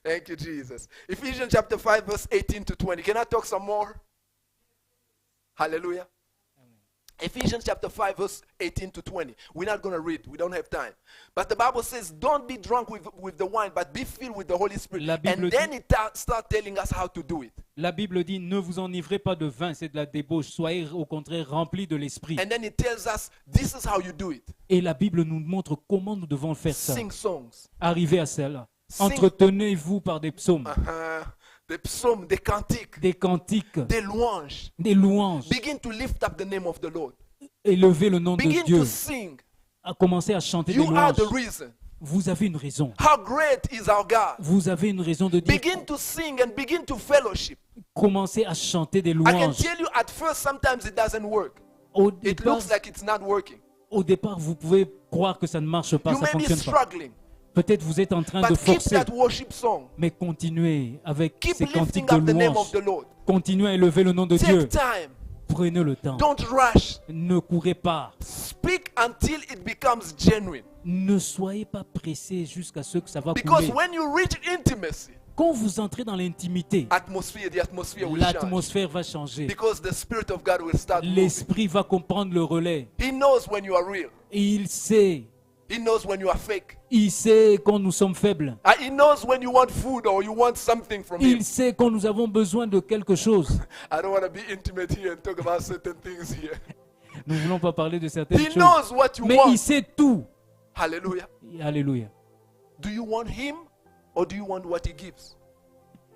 Thank you, Jesus. Ephesians chapter 5, verse 18 to 20. Can I talk some more? Hallelujah. Ephesians chapter 5 verse 18 to 20. We're not going to read. We don't have time. But the Bible says, don't be drunk with the wine, but be filled with the Holy Spirit. La Bible And then it start telling us how to do it. La Bible dit, ne vous enivrez pas de vin, c'est de la débauche. Soyez au contraire remplis de l'esprit. And then it tells us, this is how you do it. Et la Bible nous montre comment nous devons faire ça. Sing songs. Arrivez à celle-là. Sing. Entretenez-vous par des psaumes, Des psaumes, des cantiques, des cantiques, des louanges. des louanges. Begin to lift up the name of the Lord. Élevez le nom de Begin Dieu. to sing. À commencer à chanter des You are louanges. the reason. Vous avez une raison. How great is our God. Vous avez une raison de dire. Begin to sing and begin to fellowship. Commencez à chanter des I can louanges. tell you at first sometimes it doesn't work. Au It départ, looks like it's not working. au départ, vous pouvez croire que ça ne marche pas, You ça ne may be fonctionne pas. struggling, Peut-être vous êtes en train de but keep forcer, that worship song. mais continuez avec Keep ces lifting cantiques de up the name louanges. of the Lord. Continuez à élever le nom de Take Dieu. time. Prenez le temps. Don't rush. Ne courez pas. Speak until it becomes genuine. Ne soyez pas pressés jusqu'à ce que ça va Because couler. when you reach intimacy, Quand vous entrez dans l'intimité, the atmosphere will change. l'atmosphère va changer. Because the Spirit of God will start moving. L'esprit va comprendre le relais. He knows when you are real. Et il sait He knows when you are fake. quand nous sommes faibles. He knows when you want food or you want something from Him. Il sait quand nous avons besoin de quelque chose. I don't want to be intimate here and talk about certain things here. Nous ne voulons pas parler de certaines He choses. knows what you Mais want. il sait tout. Hallelujah. Alléluia. Do you want Him or do you want what He gives?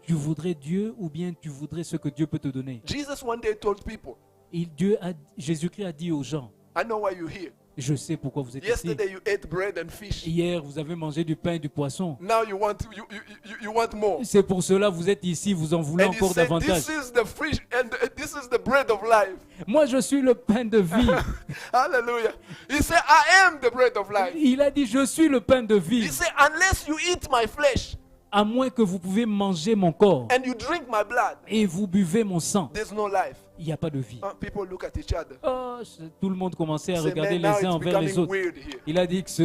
Tu voudrais Dieu ou bien tu voudrais ce que Dieu peut te donner. Jesus one day told people, Jésus-Christ a dit aux gens, I know why you're here. je sais pourquoi vous êtes ici. Yesterday you ate bread and fish. Hier, vous avez mangé du pain et du poisson. Now you want more. C'est pour cela que vous êtes ici, vous en voulez And he encore said, davantage. this is the fish and this is the bread of life. Moi, je suis le pain de vie. Hallelujah. He said, I am the bread of life. Il a dit, je suis le pain de He vie. said, unless you eat my flesh À moins que vous pouvez manger mon corps and you drink my blood, et vous buvez mon sang, there's no life. il n'y a pas de vie. People look at each other. Oh, tout le monde commençait à Say, regarder man, now les uns it's envers les becoming autres. weird here. Il a dit que ce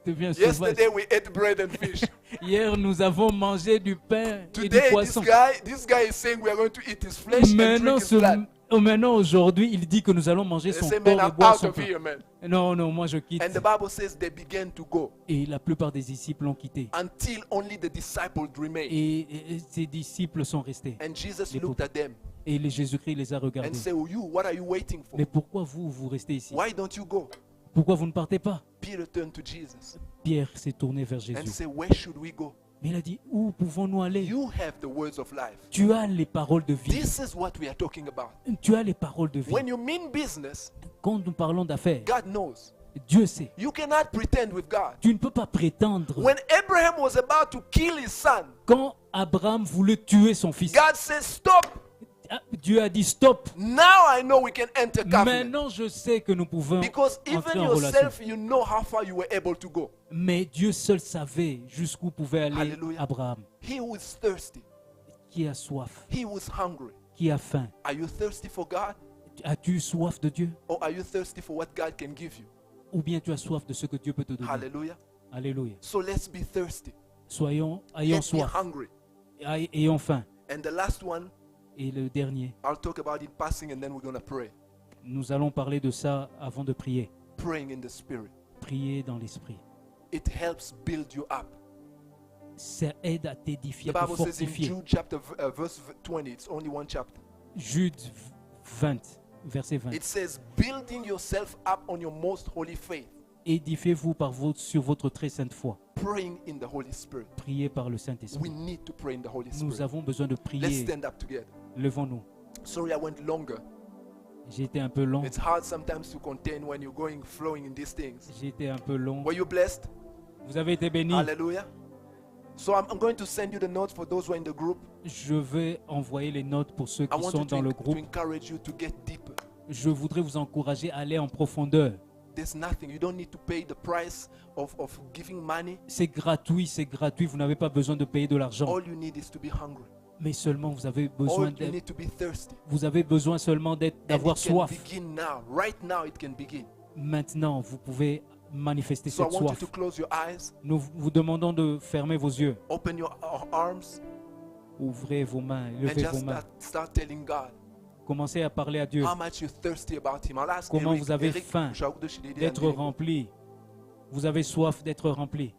devient sauvage. Yesterday we ate bread and fish. Hier, nous avons mangé du pain et du Today poisson. this guy is saying we are going to eat his flesh and Maintenant, drink his blood. maintenant, aujourd'hui, il dit que nous allons manger They son say, man, corps et I'm boire out son of pain. here, man. Non, non, moi je quitte. And the Bible says they began to go Et la plupart des disciples ont quitté. until only the disciples remained. Et ses disciples sont restés. And Jesus Les looked at them Et Jésus-Christ les a regardés. and said, oh, you, what are you waiting for? Mais pourquoi vous restez ici? Why don't you go? Pourquoi vous ne partez pas? Peter turned to Jesus Pierre s'est tourné vers and Jésus. said, where should we go? Mais il a dit, où pouvons-nous aller? You have the words of life. Tu as les paroles de vie. This is what we are talking about. Tu as les paroles de vie. When you mean business, Quand nous parlons d'affaires, God knows. Dieu sait. You cannot pretend with God. Tu ne peux pas prétendre. When Abraham was about to kill his son, Quand Abraham voulait tuer son fils, God says, stop. Dieu a dit stop. Now I know we can enter covenant. Maintenant, je sais que nous pouvons Because entrer even en relation. yourself, you know how far you were able to go. Mais Dieu seul savait jusqu'où pouvait aller Alléluia. Abraham. He who is thirsty, Qui a soif? he who is hungry. Qui a faim? Are you thirsty for God? As-tu soif de Dieu? Or are you thirsty for what God can give you? Ou bien tu as soif de ce que Dieu peut te donner? Hallelujah. Alléluia. So let's be thirsty. Ayons Let's be soif. hungry. Ayons faim. And the last one, Et le dernier, I'll talk about in passing and then we're going to pray. nous allons parler de ça avant de prier. Praying in the Spirit. Prier dans l'esprit. It helps build you up. Ça aide à The t'édifier, à te Bible says in fortifier. Jude chapter verse 20, it's only one chapter. Jude 20, verset 20. It says, building yourself up on your most holy faith, Édifiez-vous sur votre très sainte foi. praying in the Holy Spirit. Priez par le We Saint-Esprit. need to pray in the Holy Nous Spirit. avons besoin de Let's prier. stand up together. Levons-nous. Sorry, I went longer. J'ai été un peu long. It's hard sometimes to contain when you're going flowing in these things. J'ai été un peu long. Were you blessed? Vous avez été bénis. Hallelujah. So I'm going to send you the notes for those who are in the group. Je vais envoyer les notes pour ceux I qui want sont you dans le to groupe. encourage you to get deeper. Je voudrais vous encourager à aller en profondeur. There's nothing. You don't need to pay the price of giving money. C'est gratuit, c'est gratuit. Vous n'avez pas besoin de payer de l'argent. All you need is to be hungry. Mais seulement vous avez besoin All you d'être. need to be thirsty. Vous avez besoin seulement And d'avoir it can soif. begin now. Right now it can begin. Maintenant, vous pouvez manifester So I cette want you soif. to close your eyes, Nous vous demandons de fermer vos yeux. open your arms, Ouvrez vos mains, and levez just vos mains. start telling God, Commencez à parler à Dieu. How much you're thirsty about him. I'll ask Comment Eric, vous avez Eric, faim d'être rempli. Vous avez soif d'être rempli.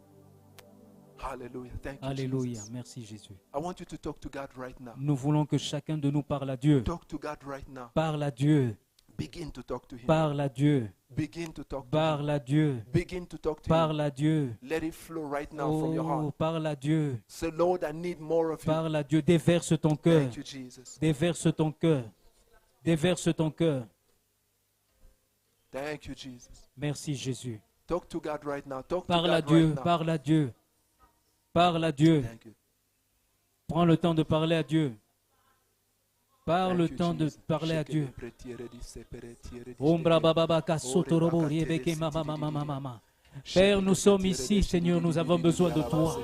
Hallelujah. Thank you, Alléluia. Jesus. Merci Jésus. I want you to talk to God right now. Nous voulons que chacun de nous parle à Dieu. Talk to God right now. Parle à Dieu. Begin to talk to him. Parle à Dieu. Begin to talk to him. Parle à Dieu. Begin to talk to him. Parle à Dieu. Let it flow right now from your Oh, heart. parle à Dieu. Say, Lord, I need more of you. Parle à Dieu. Déverse ton cœur. Thank you, Jesus. Déverse ton cœur. Déverse ton cœur. Thank you, Jesus. Merci Jésus. Talk to God right now. Talk to Parle à God Dieu. right now. Parle à Dieu. Parle à Dieu. Thank you. Prends le temps de parler à Dieu. Parle Thank le you, temps de Jesus. parler à Shake Dieu. it, preti, redi, sepere, tiere, di, Ombra shake it. baba kasotorobo rebeke mama mama mama. Père, nous sommes ici, Seigneur, nous avons besoin de toi.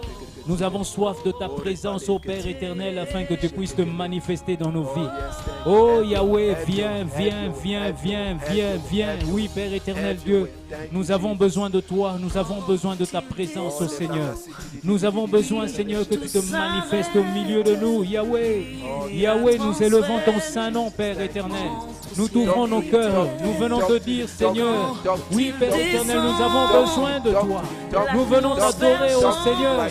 Nous avons soif de ta présence, ô Père éternel, afin que tu puisses te manifester dans nos vies. Oh Yahweh, viens, viens, viens, viens, viens, viens. Oui, Père éternel Dieu, nous avons besoin de toi, nous avons besoin de ta présence, ô Seigneur. Nous avons besoin, Seigneur, que tu te manifestes au milieu de nous. Yahweh, Yahweh, nous élevons ton saint nom, Père éternel. Nous t'ouvrons nos cœurs, nous venons te dire, Seigneur, oui, Père éternel, nous avons besoin de toi. Nous venons t'adorer, ô Seigneur.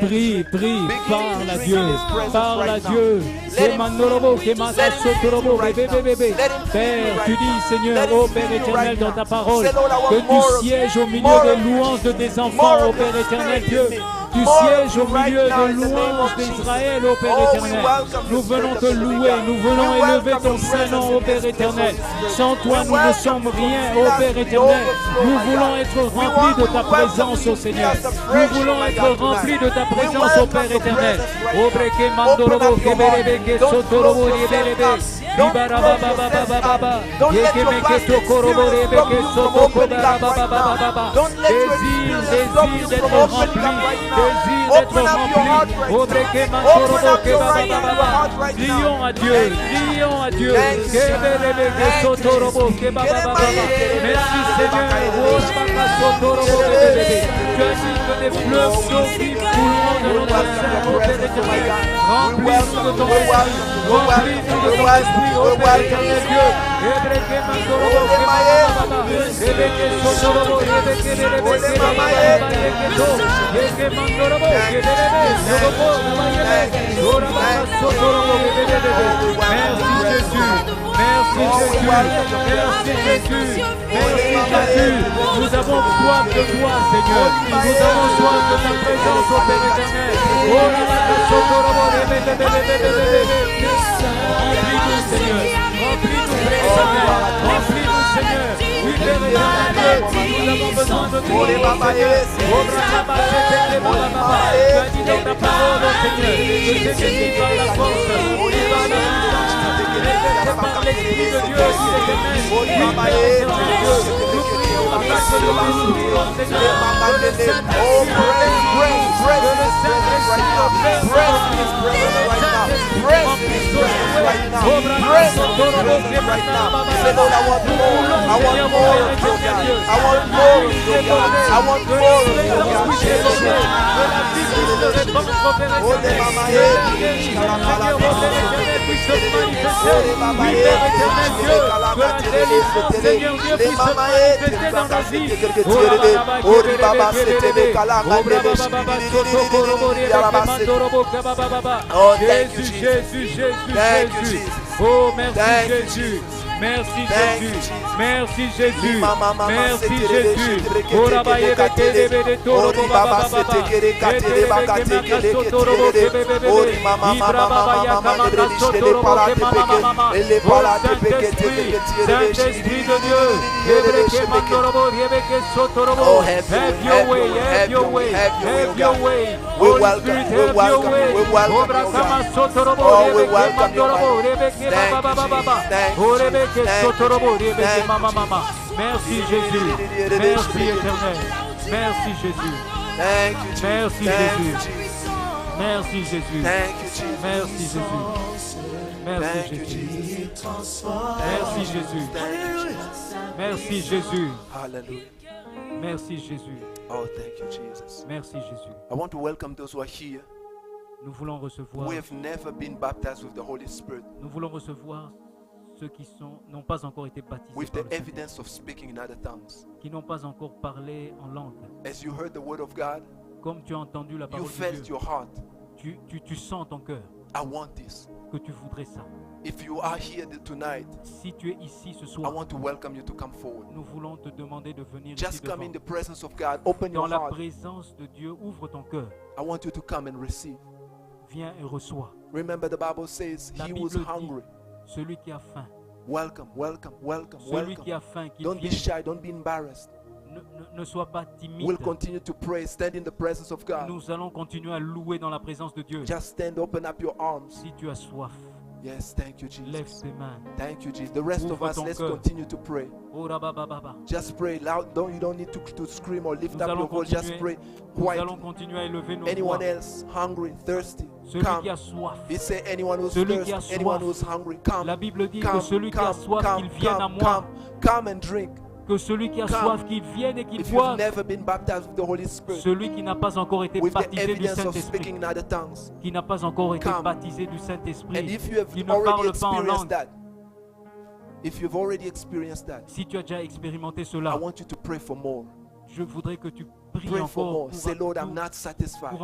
Prie, prie, parle à Dieu, parle à Dieu. Père, tu dis, Seigneur, ô Père éternel, dans ta parole, que tu sièges au milieu des louanges de tes enfants, ô Père éternel Dieu. Tu sièges au milieu de louanges d'Israël, ô Père éternel. Nous venons te louer, nous venons élever ton saint nom, ô Père éternel. Sans toi, nous ne sommes rien, ô Père éternel. Nous voulons être remplis de ta présence, ô Seigneur. Nous voulons être remplis de ta présence, ô Père éternel. Ô Breke Mandorobo, Keberebe, Sotorobo, Yeberebe. Désir d'être rempli, désir d'être rempli. Crions à Dieu, crions à Dieu. Merci Seigneur. Tu as dit que des fleuves d'eau vive couleront de notre sein, ô Père éternel. Remplis-nous de ton esprit, remplis-nous de ton esprit, ô Père éternel Dieu. Merci Jésus, merci Jésus, merci Jésus. Nous avons soif de toi, Seigneur. Nous avons soif de ta présence, ô Père éternel. Remplis-nous, Seigneur. Remplis-nous, Père éternel. Remplis-nous, Seigneur. Oui, Père éternel, nous avons besoin de toi, Seigneur. Tu as dit dans ta parole, Seigneur, que c'est qui par la force, qui par la puissance, et par l'Esprit de Dieu, qui est éternel. Oui, Père éternel Dieu, nous prions afin que nous puissions, Seigneur, que le Saint-Esprit Oh, Jésus, Jésus, Jésus, Jésus. Oh, merci Jésus. Merci Jésus. Merci Jésus. Merci Jésus. Saint-Esprit de Dieu. Oh, have your way, have your way, have your way. Holy Spirit, have your way. Oh, we welcome you. Merci Jésus. Merci éternel. Merci Jésus. Merci Jésus. Merci Jésus. Merci Jésus. Merci Jésus. Merci Jésus. Merci Jésus. Hallelujah. Merci Jésus. Oh, thank you, Jesus. Merci Jésus. I want to welcome those who are here. Nous voulons recevoir, who have never been baptized with the Holy Spirit, nous voulons recevoir ceux qui n'ont pas encore été baptisés with par the le Saint-Esprit, evidence of speaking in other tongues. qui n'ont pas encore parlé en langue. As you heard the word of God, Comme tu as entendu la you parole de felt Dieu, your heart. tu sens en ton cœur I want this. que tu voudrais ça. If you are here tonight, Si tu es ici ce I soir, want to welcome you to come forward. nous voulons te demander de venir ici Just come devant. in the presence of God. Open Dans your la heart. présence de Dieu, ouvre ton cœur. I want you to come and receive. Viens et reçois. Remember, the Bible says La he Bible was dit, hungry. celui qui a faim, Welcome, welcome, welcome, celui qui welcome. a faim, qui Don't be vient, shy. Don't be embarrassed. ne sois pas timide. We'll continue to pray. Stand in the presence of God. Nous allons continuer à louer dans la présence de Dieu. Just stand, open up your arms. Si tu as soif, Yes, thank you, lève Jesus. tes mains. Thank you, Jesus. The rest of Ouvre us, ton let's cœur. continue to pray. Oh, rabababa. Just pray loud. You don't need to scream or lift Nous up allons your voice. Just continuer. pray Nous allons quietly. continuer à élever nos Anyone voix. else hungry, thirsty, Celui qui come. a soif. He said, anyone who's Celui qui a thirsty, anyone soif. who's hungry, come. La Bible dit que Come, celui qui a come, soif, come, qu'il vienne à come, moi. come and drink. Que celui qui a Come. soif, qu'il vienne et qu'il If you've boive. never been baptized with the Holy Spirit, Celui qui n'a pas encore été with the baptisé du evidence of Saint-Esprit, speaking in other tongues, qui n'a pas encore été Come. baptisé du and Saint-Esprit, if you have qui ne already parle pas en experienced langue. that, if you've already experienced that, Si tu as déjà expérimenté I cela, want you to pray for more. je voudrais que tu pries Pray for encore more. Say, Lord, I'm not satisfied.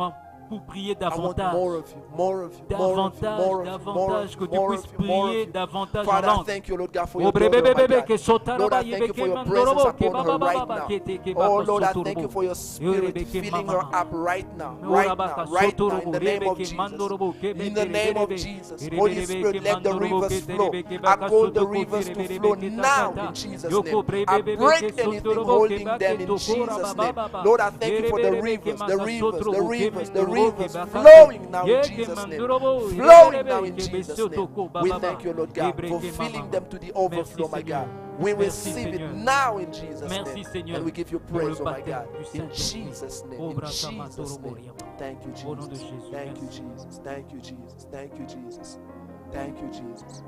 pour prier I want davantage. more of you, more of you, more of you, more of you, more Davantage, of que you, tu more puisses of you, more prier of you. davantage en Father, I langue. thank you, Lord God, for Oh, your daughter, bébé, my bébé, God. que sotara Lord, ba I thank you for yebeke your presence mandorobo, ke upon ba her ba ba right ba now. ke te ke Oh, ba Lord, I sotorobo. thank you for your spirit Yorebeke filling her mama. up right now, Oh, right rabaka now, right now, in sotorobo, the name of rebeke Jesus. mandorobo, ke In the beke name of rebeke. Jesus, Rebeke Holy rebeke Spirit, let the mandorobo, rivers ke te flow. rebeke I baka call the sotoko, rivers ke to rebeke flow ke now takata. in Jesus' Yoko name. brebe I bebe break ke anything sotorobo, ke holding bake them in tokora Jesus' ba name. ba ba. Lord, I thank you for the Rebeke rivers, maka the rivers, the sotorobo, ke rivers, the mandorobo, ke rivers baka flowing now in Yeke Jesus' name. mandorobo, Flowing now in rebeke Jesus' name. besotoko ba We ba ba. thank you, Lord God, for Ebreke filling mama. them to the overflow, Merci, my God. Seigneur. We Merci, receive it Seigneur. now in Jesus' Merci, name. Seigneur, And we give you pour le praise, oh my baptême God. du In Saint-Esprit. Jesus' name. Oh, In Brasama Jesus' name. Toroboria. Thank you, Au nom de Jesus. Jésus, Thank you, merci. Jesus. Thank you, Jesus. Thank you, Jesus. Thank you, Jesus.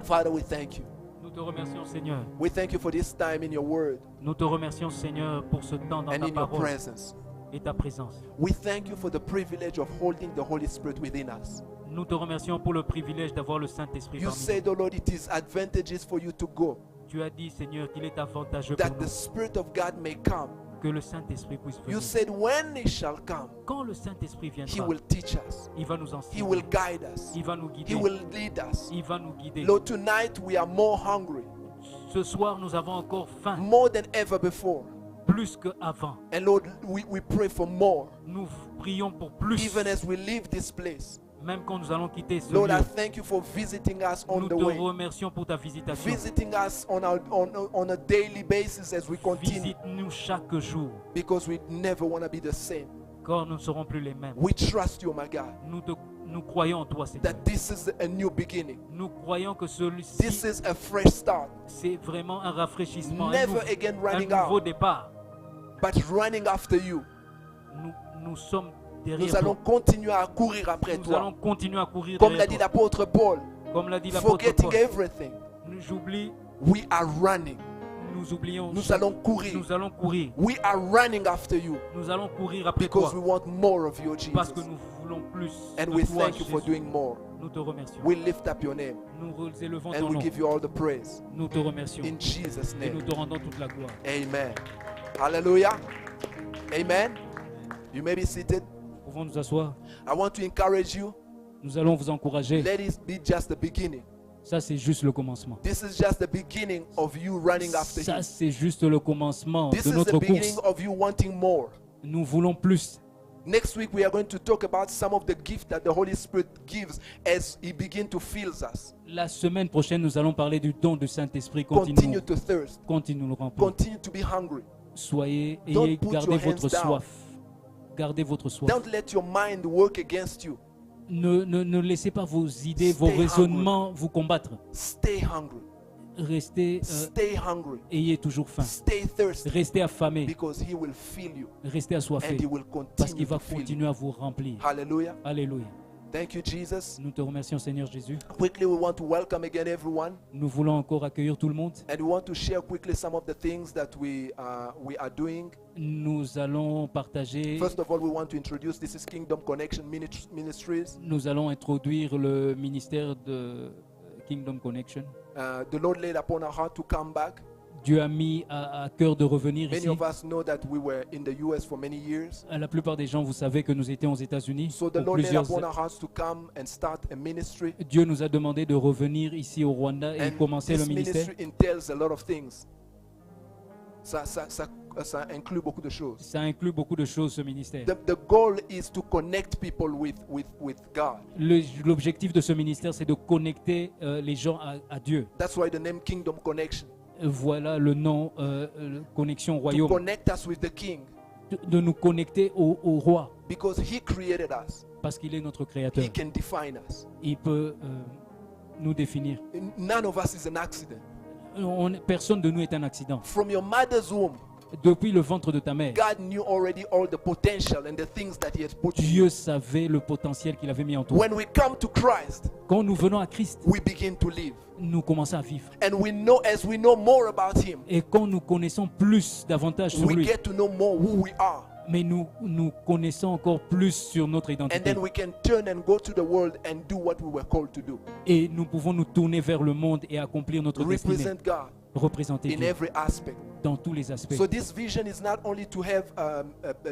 Father, we thank you. Nous te remercions, Seigneur. We thank you for this time in your word Nous te remercions, Seigneur, pour ce temps dans and ta in your parole presence. et ta présence. We thank you for the privilege of holding the Holy Spirit within us. Nous te remercions pour le privilège d'avoir le Saint-Esprit You parmi said, oh Lord, it is advantageous for you to go, nous. Tu as dit, Seigneur, qu'il est avantageux that pour the nous Spirit of God may come. que le Saint-Esprit puisse You venir. said, when he shall come, Quand le Saint-Esprit he viendra, will teach us, il va nous he enseigner, will guide us, il va nous he guider, will lead us. il va nous guider. Lord, tonight we are more hungry, Ce soir, nous avons encore faim, more than ever before. plus qu'avant. And Lord, we pray for more, Nous prions pour plus, even as we leave this place. même quand nous allons quitter ce Lord, I lieu. thank you for visiting us on Nous the te way, remercions pour ta visitation. visiting us on a daily basis as we continue, Visite-nous chaque jour, because we never want to be the same. car nous ne serons plus les mêmes. We trust you, my God, Nous croyons en toi, Seigneur. that this is a new beginning. Nous croyons que This celui-ci, is a fresh start. c'est vraiment un rafraîchissement, Never again un running nouveau out, départ. but running after you. Nous sommes Nous derrière allons toi. continuer à courir après Nous allons toi. continuer à courir Comme l'a derrière dit toi. l'apôtre Paul, Comme l'a dit l'apôtre forgetting Paul. everything, J'oublie, we are running. nous oublions. Nous allons courir. Nous allons courir. We are running after you Nous allons courir après because toi. we want more of you, Parce que Jesus. nous voulons plus And de we toi, thank you for Jésus. doing more. Nous te remercions. We lift up your name Nous élevons and ton we nom. give you all the praise. Nous te remercions. In Jesus' Et nous name. te rendons toute la gloire. Amen. Hallelujah. Amen. You may be seated. Pouvons nous asseoir. I want to encourage you. Nous allons vous encourager. Let it be just the beginning. Ça, c'est juste le commencement. This is just the beginning of you running after Ça, Him. c'est juste le commencement This de is the notre beginning course. of you wanting more. Nous voulons plus. Next week, we are going to talk about some of the gifts that the Holy Spirit gives as He begins to fill us. La semaine prochaine, nous allons parler du don du Saint-Esprit. Continue to thirst. Continue le remplir. Continue to be hungry. Soyez, Don't put gardez your votre hands down. soif. Gardez votre soif. Don't let your mind work against you. Ne laissez pas vos idées, vos Stay raisonnements vous combattre. Stay hungry. Restez, Stay hungry. ayez toujours faim. Stay thirsty. Restez affamés. Because He will fill you Restez and assoiffés. He will Parce continue qu'il va to fill you. continuer à vous remplir. Hallelujah. Alléluia. Thank you, Jesus. Nous te remercions, Seigneur Jésus. Quickly, we want to welcome again everyone, Nous voulons encore accueillir tout le monde. and we want to share quickly some of the things that we are doing. Nous allons partager, First of all, we want to introduce, this is Kingdom Connection Ministries. nous allons introduire le ministère de Kingdom Connection. The Lord laid upon our heart to come back. Dieu a mis à cœur de revenir Many ici. of us know that we were in the US for many years. La plupart des gens, vous savez que nous étions aux États-Unis So the pour Lord laid plusieurs upon our hearts to come and start a ministry. Dieu nous a demandé de revenir ici au Rwanda et And commencer le this ministère. ministry entails a lot of things. Ça inclut beaucoup de choses. Ça inclut beaucoup de choses, ce ministère. The goal is to connect people with God. L'objectif de ce ministère, c'est de connecter les gens à Dieu. That's why the name Kingdom Connection. Voilà le nom, connexion To royaume. connect us with the King. De nous connecter au roi, Because He created us. parce qu'il est notre créateur. He can define us. Il peut nous définir. None of us is an accident. Personne de nous est un accident. From your mother's womb, Depuis le ventre de ta mère, God knew already all the potential and the things that He had put in you. Dieu savait le potentiel qu'il avait mis en toi. When we come to Christ, Quand nous venons à Christ, we begin to live. nous commençons à vivre. And we know, as we know more about Him, Et quand nous connaissons davantage sur we lui, get to know more who we are. mais nous connaissons encore plus sur notre And identité. then we can turn and go to the world and do what we were called to do. Et nous pouvons nous tourner vers le monde et accomplir notre destinée. Represent God Représenter in Dieu every aspect. dans tous les aspects. So this vision is not only to have a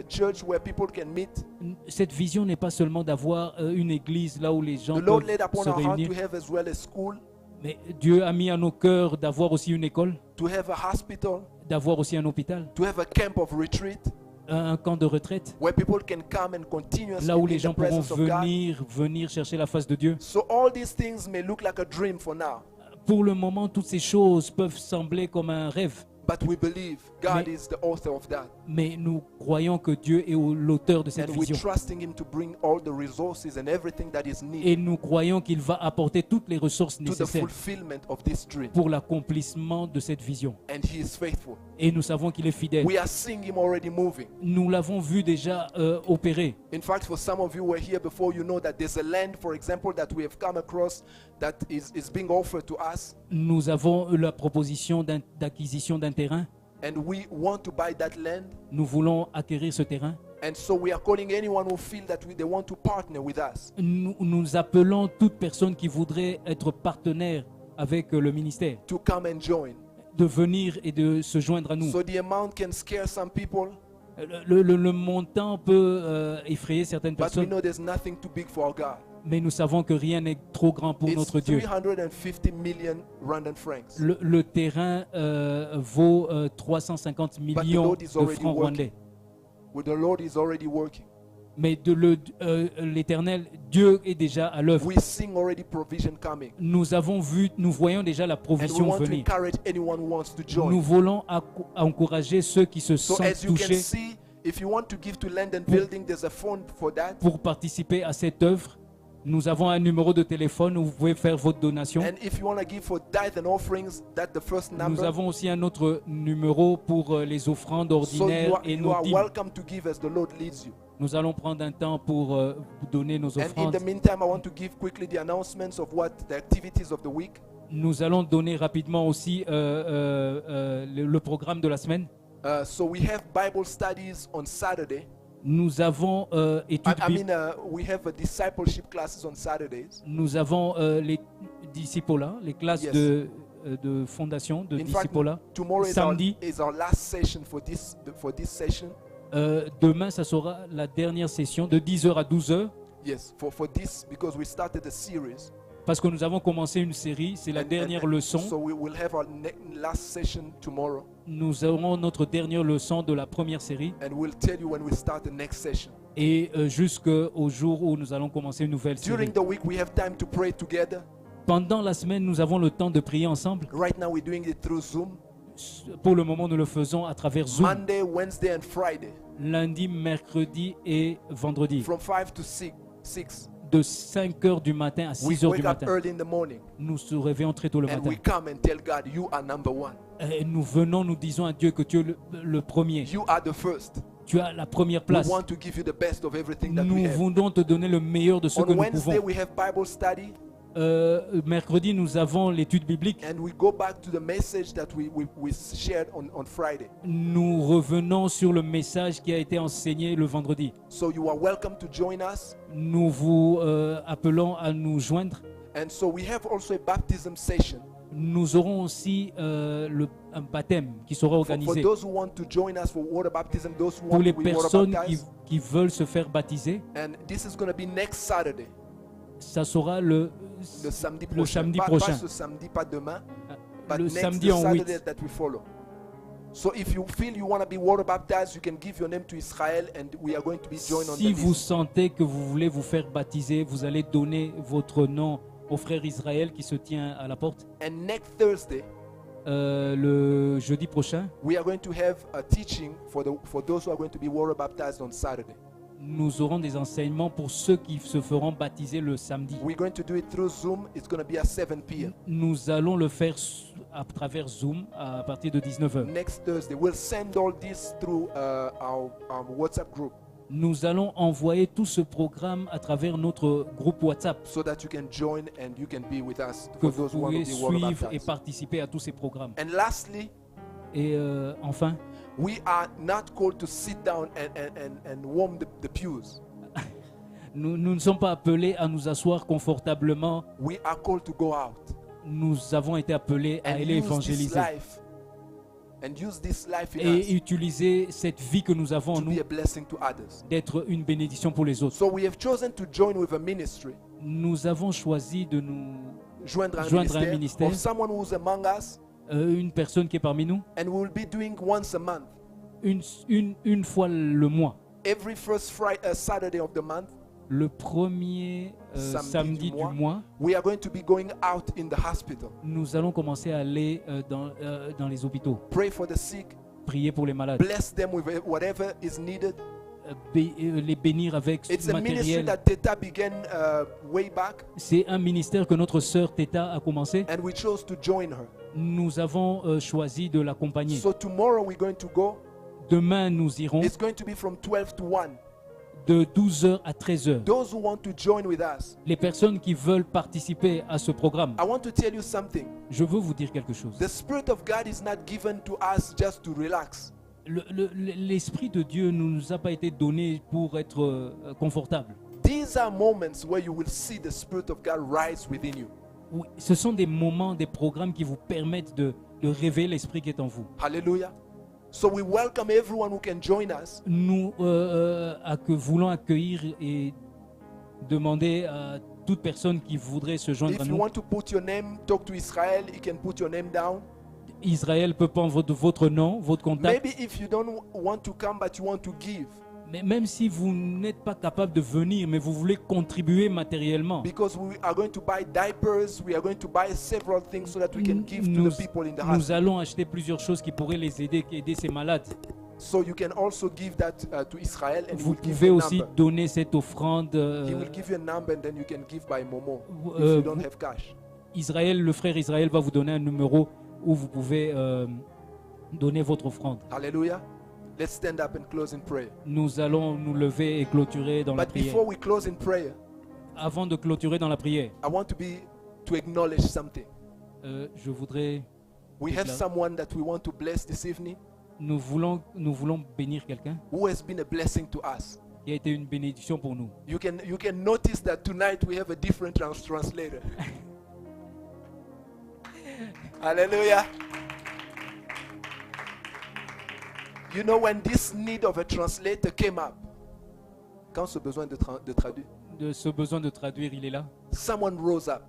church where people can meet. Cette vision n'est pas seulement d'avoir une église là où les gens The Lord peuvent laid upon se our heart réunir, to have as well a school, mais Dieu a mis à nos cœurs d'avoir aussi une école, to have a hospital, d'avoir aussi un hôpital, to have a camp of retreat un camp de retraite, where people can come and continuously là où be les in gens the pourront presence of God. venir chercher la face de Dieu. So all these things may look like a dream for now, Pour le moment, toutes ces choses peuvent sembler comme un rêve, but we believe God Mais- is the author of that. mais nous croyons que Dieu est l'auteur de cette And we're vision. trusting Him to bring all the resources and everything that is needed Et nous croyons qu'il va apporter toutes les ressources to the nécessaires fulfillment of this dream. pour l'accomplissement de cette vision. And He is faithful. Et nous savons qu'il est fidèle. We are seeing Him already moving. Nous l'avons vu déjà opérer. In fact, for some of you who were here before, you know that there's a land, for example, that we have come across that is being offered to us. Nous avons la proposition d'acquisition d'un terrain. And we want to buy that land. Nous voulons acquérir ce terrain. And so we are calling anyone who feel that they want to partner with us. Nous appelons toute personne qui voudrait être partenaire avec le ministère To come and join. de venir et de se joindre à nous. So the amount can scare some people, Le montant peut effrayer certaines but we personnes, know there's nothing too big for our God. mais nous savons que rien n'est trop grand pour It's notre Dieu. 350 million Rwandan francs. Le terrain vaut 350 millions Lord is de already francs working. rwandais. Well, the Lord is already working. Mais l'Éternel, Dieu est déjà à l'œuvre. We sing already provision coming. Nous voyons déjà la And we provision want to venir. encourage anyone who wants to join. Nous voulons encourager ceux qui se So sentent as you can touchés see, if you want to give to Land and Building, there's a phone for that. pour participer à cette œuvre. Nous avons un numéro de téléphone où vous pouvez faire votre donation. And if you want to give for tithe and offerings, that's the first Nous number. avons aussi un autre numéro pour les offrandes So ordinaires et you nos are dîmes. welcome to give as the Lord leads you. Nous allons prendre un temps pour vous donner nos And in offrandes. the meantime, I want to give quickly the announcements of what the activities of the week. Nous allons donner rapidement aussi le programme de la semaine. So we have Bible studies on Saturday. Nous avons études bibliques. We have a discipleship classes on Saturdays. Nous avons les disciplats, les classes Yes. de fondation, de In fact, disciplats. tomorrow Samedi. is our last session for this session. Demain, ça sera la dernière session de 10h à 12h. Yes, for this, because we started a series. Parce que nous avons commencé une série, c'est la dernière So leçon. we will have our last session tomorrow, Nous aurons notre dernière leçon de la première série. and we'll tell you when we start the next session. Et jusqu'au jour où nous allons commencer une nouvelle série. During the week, we have time to pray together. Pendant la semaine, nous avons le temps de prier ensemble. Right now, we're doing it through Zoom. Pour le moment, nous le faisons à travers Zoom. Monday, Wednesday, and Friday, Lundi, mercredi et vendredi. from 5 to 6. De 5h du matin à We 6h du wake up matin. early in the morning, Nous se réveillons très tôt le and matin. we come and tell God, you are number one. Et nous venons, nous disons à Dieu que tu es le premier. You are the first. Tu as la première We place. want to give you the best of everything that we Nous have. voulons te donner le meilleur de ce que On nous Wednesday, pouvons. we have Bible study, Mercredi, nous avons l'étude biblique. and we go back to the message that we shared on Friday. Nous revenons sur le message qui a été enseigné le vendredi. So you are welcome to join us. Nous vous appelons à nous joindre. And so we have also a baptism session. Nous aurons aussi un baptême qui sera For organisé those who want to join us for water baptism, those who pour want les to be water personnes baptized. qui veulent se faire baptiser. And this is going to be next Saturday, Ça sera le samedi le prochain. samedi Pas prochain. ce samedi, pas demain, but le next samedi the en Saturday 8. that we follow. So if you feel you want to be water baptized, you can give your name to Israel, and we are going to be joined on Si the vous list. sentez que vous voulez vous faire baptiser, vous allez donner votre nom au frère Israël qui se tient à la porte. And next Thursday, Le jeudi prochain, we are going to have a teaching for those who are going to be water baptized on Saturday. nous aurons des enseignements pour ceux qui se feront baptiser le samedi. We're going to do it through Zoom. It's going to be at 7 p.m. Nous allons le faire à travers Zoom à partir de 19h. Next Thursday, we'll send all this through our WhatsApp group Nous allons envoyer tout ce programme à travers notre groupe WhatsApp so that you can join and you can be with us que for vous those who want to pouvez be water suivre et baptized. participer à tous ces programmes. And lastly, Et enfin, we are not called to sit down and warm the pews. nous ne sommes pas appelés à nous asseoir confortablement. We are called to go out Nous avons été appelés à and aller use this évangéliser life and use this life in et us utiliser cette vie que nous avons en to be nous a blessing to others. d'être une bénédiction pour les autres. So we have chosen to join with a ministry, Nous avons choisi de nous joindre un Joindre un ministère, ministère. of someone who's among us, une personne qui est parmi nous and we will be doing once a month. une fois le mois. Every first Friday, Saturday of the month, Le premier samedi du mois, we are going to be going out in the hospital. nous allons commencer à aller dans les hôpitaux, Pray for the sick, prier pour les malades, bless them with whatever is needed. les bénir avec It's a ministry matériel. that Teta began way back, C'est un ministère que notre sœur Teta a commencé. and we chose to join her. Nous avons choisi de l'accompagner. So tomorrow we're going to go. Demain, nous irons It's going to be from 12 to 1. de 12h à 13h. Those who want to join with us, Les personnes qui veulent participer à ce programme, I want to tell you something. je veux vous dire quelque chose. The Spirit of God is not given to us just to relax. L'Esprit de Dieu ne nous a pas été donné pour être confortable. These are moments where you will see the Spirit of God rise within you. Oui, ce sont des moments, des programmes qui vous permettent de révéler l'Esprit qui est en vous. Hallelujah. So we welcome everyone who can join us. Nous voulons accueillir et demander à toute personne qui voudrait se joindre à If you nous. want to put your name, talk to Israel, you can put your name down. Israël peut prendre votre nom, votre contact. Maybe if you don't want to come but you want to give, Mais même si vous n'êtes pas capable de venir, mais vous voulez contribuer matériellement, because we are going to buy diapers, we are going to buy several things so that we can give to the people in the nous hospital. allons acheter plusieurs choses qui pourraient les aider ces malades. So you can also give that to Israel, and he Vous will give pouvez you a aussi number. donner cette offrande. He will give you a number and then you can give by Momo if Euh, you don't have cash. Le frère Israël va vous donner un numéro où vous pouvez donner votre offrande. Hallelujah. Let's stand up and close in prayer. Nous allons nous lever et clôturer dans la But prière. before we close in prayer, Avant de clôturer dans la prière, I want to acknowledge something. je voudrais, We have Déclare. someone that we want to bless this evening nous voulons bénir quelqu'un who has been a blessing to us. qui a été une bénédiction pour nous. You can notice that tonight we have a different translator. Hallelujah. You know, when this need of a translator came up, quand ce besoin de traduire, De ce besoin de traduire, il est là. someone rose up.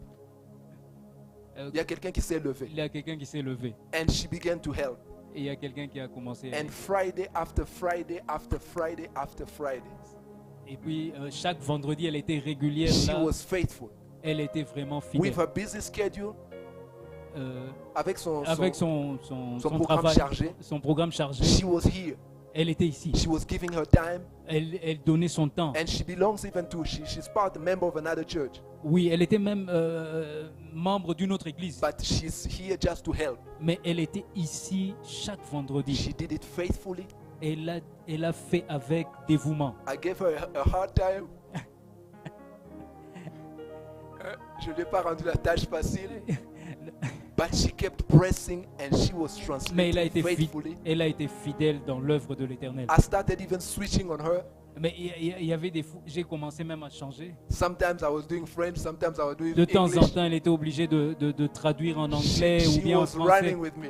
Euh, Il y a quelqu'un qui s'est levé. Il y a quelqu'un qui s'est levé And she began to help. et il y a quelqu'un qui a commencé. And Friday after Friday after Friday after Friday, Et puis chaque vendredi, elle était régulière she là. was faithful. Elle était vraiment With fidèle. her busy schedule, avec son programme travail, chargé, son programme chargé, she was here. elle était ici. She was giving her time, Elle donnait son temps. and she belongs even to, she's part, a member of another church, Oui, elle était même membre d'une autre église. but she's here just to help. Mais elle était ici chaque vendredi. She did it faithfully, Elle a fait avec dévouement. I gave her a hard time. Je ne lui ai pas rendu la tâche facile. But she kept pressing and she was Mais translating faithfully. elle a été fidèle dans l'œuvre de l'Éternel. I started even switching on her. Mais il y avait des j'ai commencé même à changer. Sometimes I was doing French, sometimes I was doing De temps en English. temps, elle était obligée de traduire en anglais ou She bien en was français. running with me.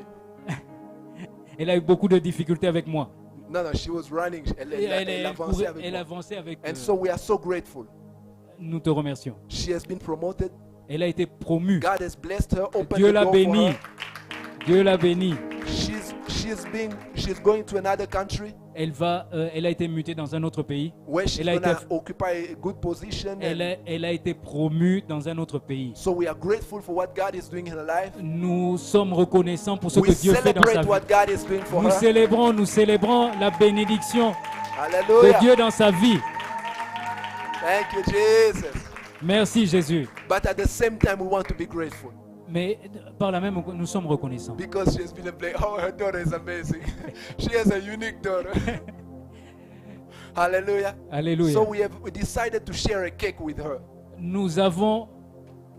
Elle a eu beaucoup de difficultés avec moi. No, she was running. Et Elle avançait avec elle moi. avançait avec And so we are so grateful. Nous te remercions. She has been promoted. Elle a été promue. God has blessed her, opened Dieu the l'a door for bénie. her. Dieu l'a bénie. She's going to another country Elle a été mutée dans un autre pays. where she's Elle a going été- to occupy a good position. Elle a été promue dans un autre pays. So we are grateful for what God is doing in her life. Nous sommes reconnaissants pour ce We que Dieu fait dans sa celebrate vie. what God is doing for Nous her. célébrons la bénédiction de Hallelujah. Dieu dans sa vie. Thank you, Jesus. Merci Jésus. But at the same time, we want to be grateful Mais par là même, nous sommes reconnaissants. because she's been a blessing. Oh, her daughter is amazing. She has a unique daughter. Hallelujah. Alléluia. So we decided to share a cake with her Nous avons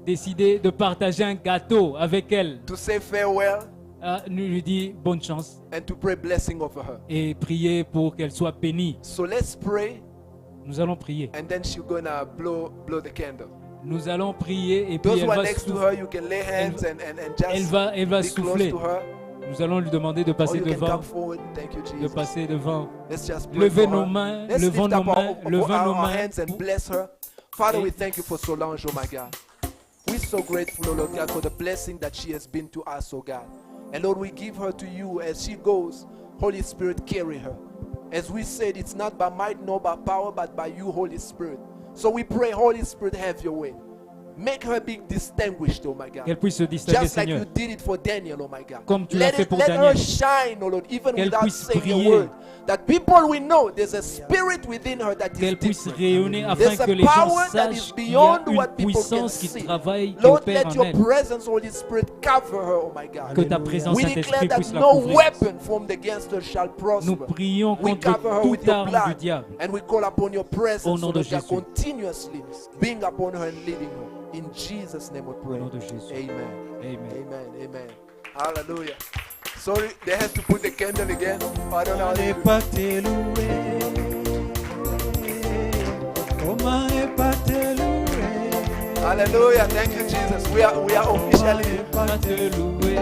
décidé de partager un gâteau avec elle. to say farewell Nous lui dit bonne chance and to pray blessing over her. et prier pour qu'elle soit bénie. So let's pray, Nous allons prier. and then she's gonna blow the candle. Nous allons prier et puis Those elle who are va, next to souffler. her, you can lay hands and just Elle va be close souffler. to her. Nous allons lui demander de Or passer you can devant, come forward. Thank you, de Jesus. passer devant. Let's just pray Levez for nos her. mains, Let's levons lift nos up mains, levons nos our mains. hands and bless her. Father, we Et- thank you for Solange, oh my God. We're so grateful, oh Lord God, for the blessing that she has been to us, oh God. And Lord, we give her to you as she goes. Holy Spirit, carry her. As we said, it's not by might nor by power, but by you, Holy Spirit. So we pray, Holy Spirit, have your way. Make her be distinguished, oh my God. Qu'elle puisse se distinguer, Just like Seigneur. you did it for Daniel, oh my God. Comme tu l'as fait pour let Daniel. her shine, oh Lord, even Qu'elle without puisse saying a briller. word. That people will know there's a spirit within her that is Qu'elle puisse different. rayonner afin There's que a les gens power that is sachent qu'il y a beyond une what people can puissance qui see. travaille, qui Lord, opère let en your elle. presence, Holy Spirit, cover her, oh my God. Que ta présence, We declare Saint-Esprit, that puisse la no couvrir. weapon formed against her shall prosper. Nous prions We contre cover her with toute your arme du blood, diable. and we call upon your presence, Au nom oh de Lord God, Jésus. continuously being upon her and leading her. In Jesus' name we pray. Au nom de Jésus. Amen. Amen. Amen. Amen. Hallelujah. Sorry, they had to put the candle again. I don't know how to Ne do it. pas te louer. Comment ne pas te louer? Hallelujah. Thank you, Jesus. We are officially. Pas te louer.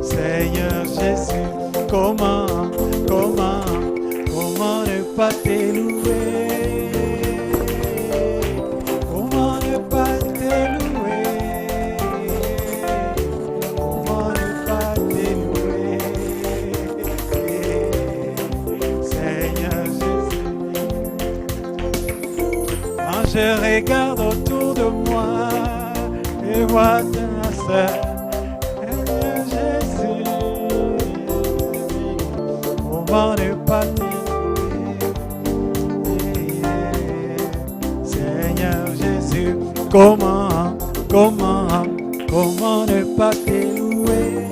Seigneur Jésus, comment ne pas te louer? Comment ne pas te louer? Comment ne pas te louer? Seigneur Jésus, quand je regarde autour de moi et vois ta sœur, Seigneur Jésus, comment ne pas te louer? Seigneur Jésus, comment ne pas te louer?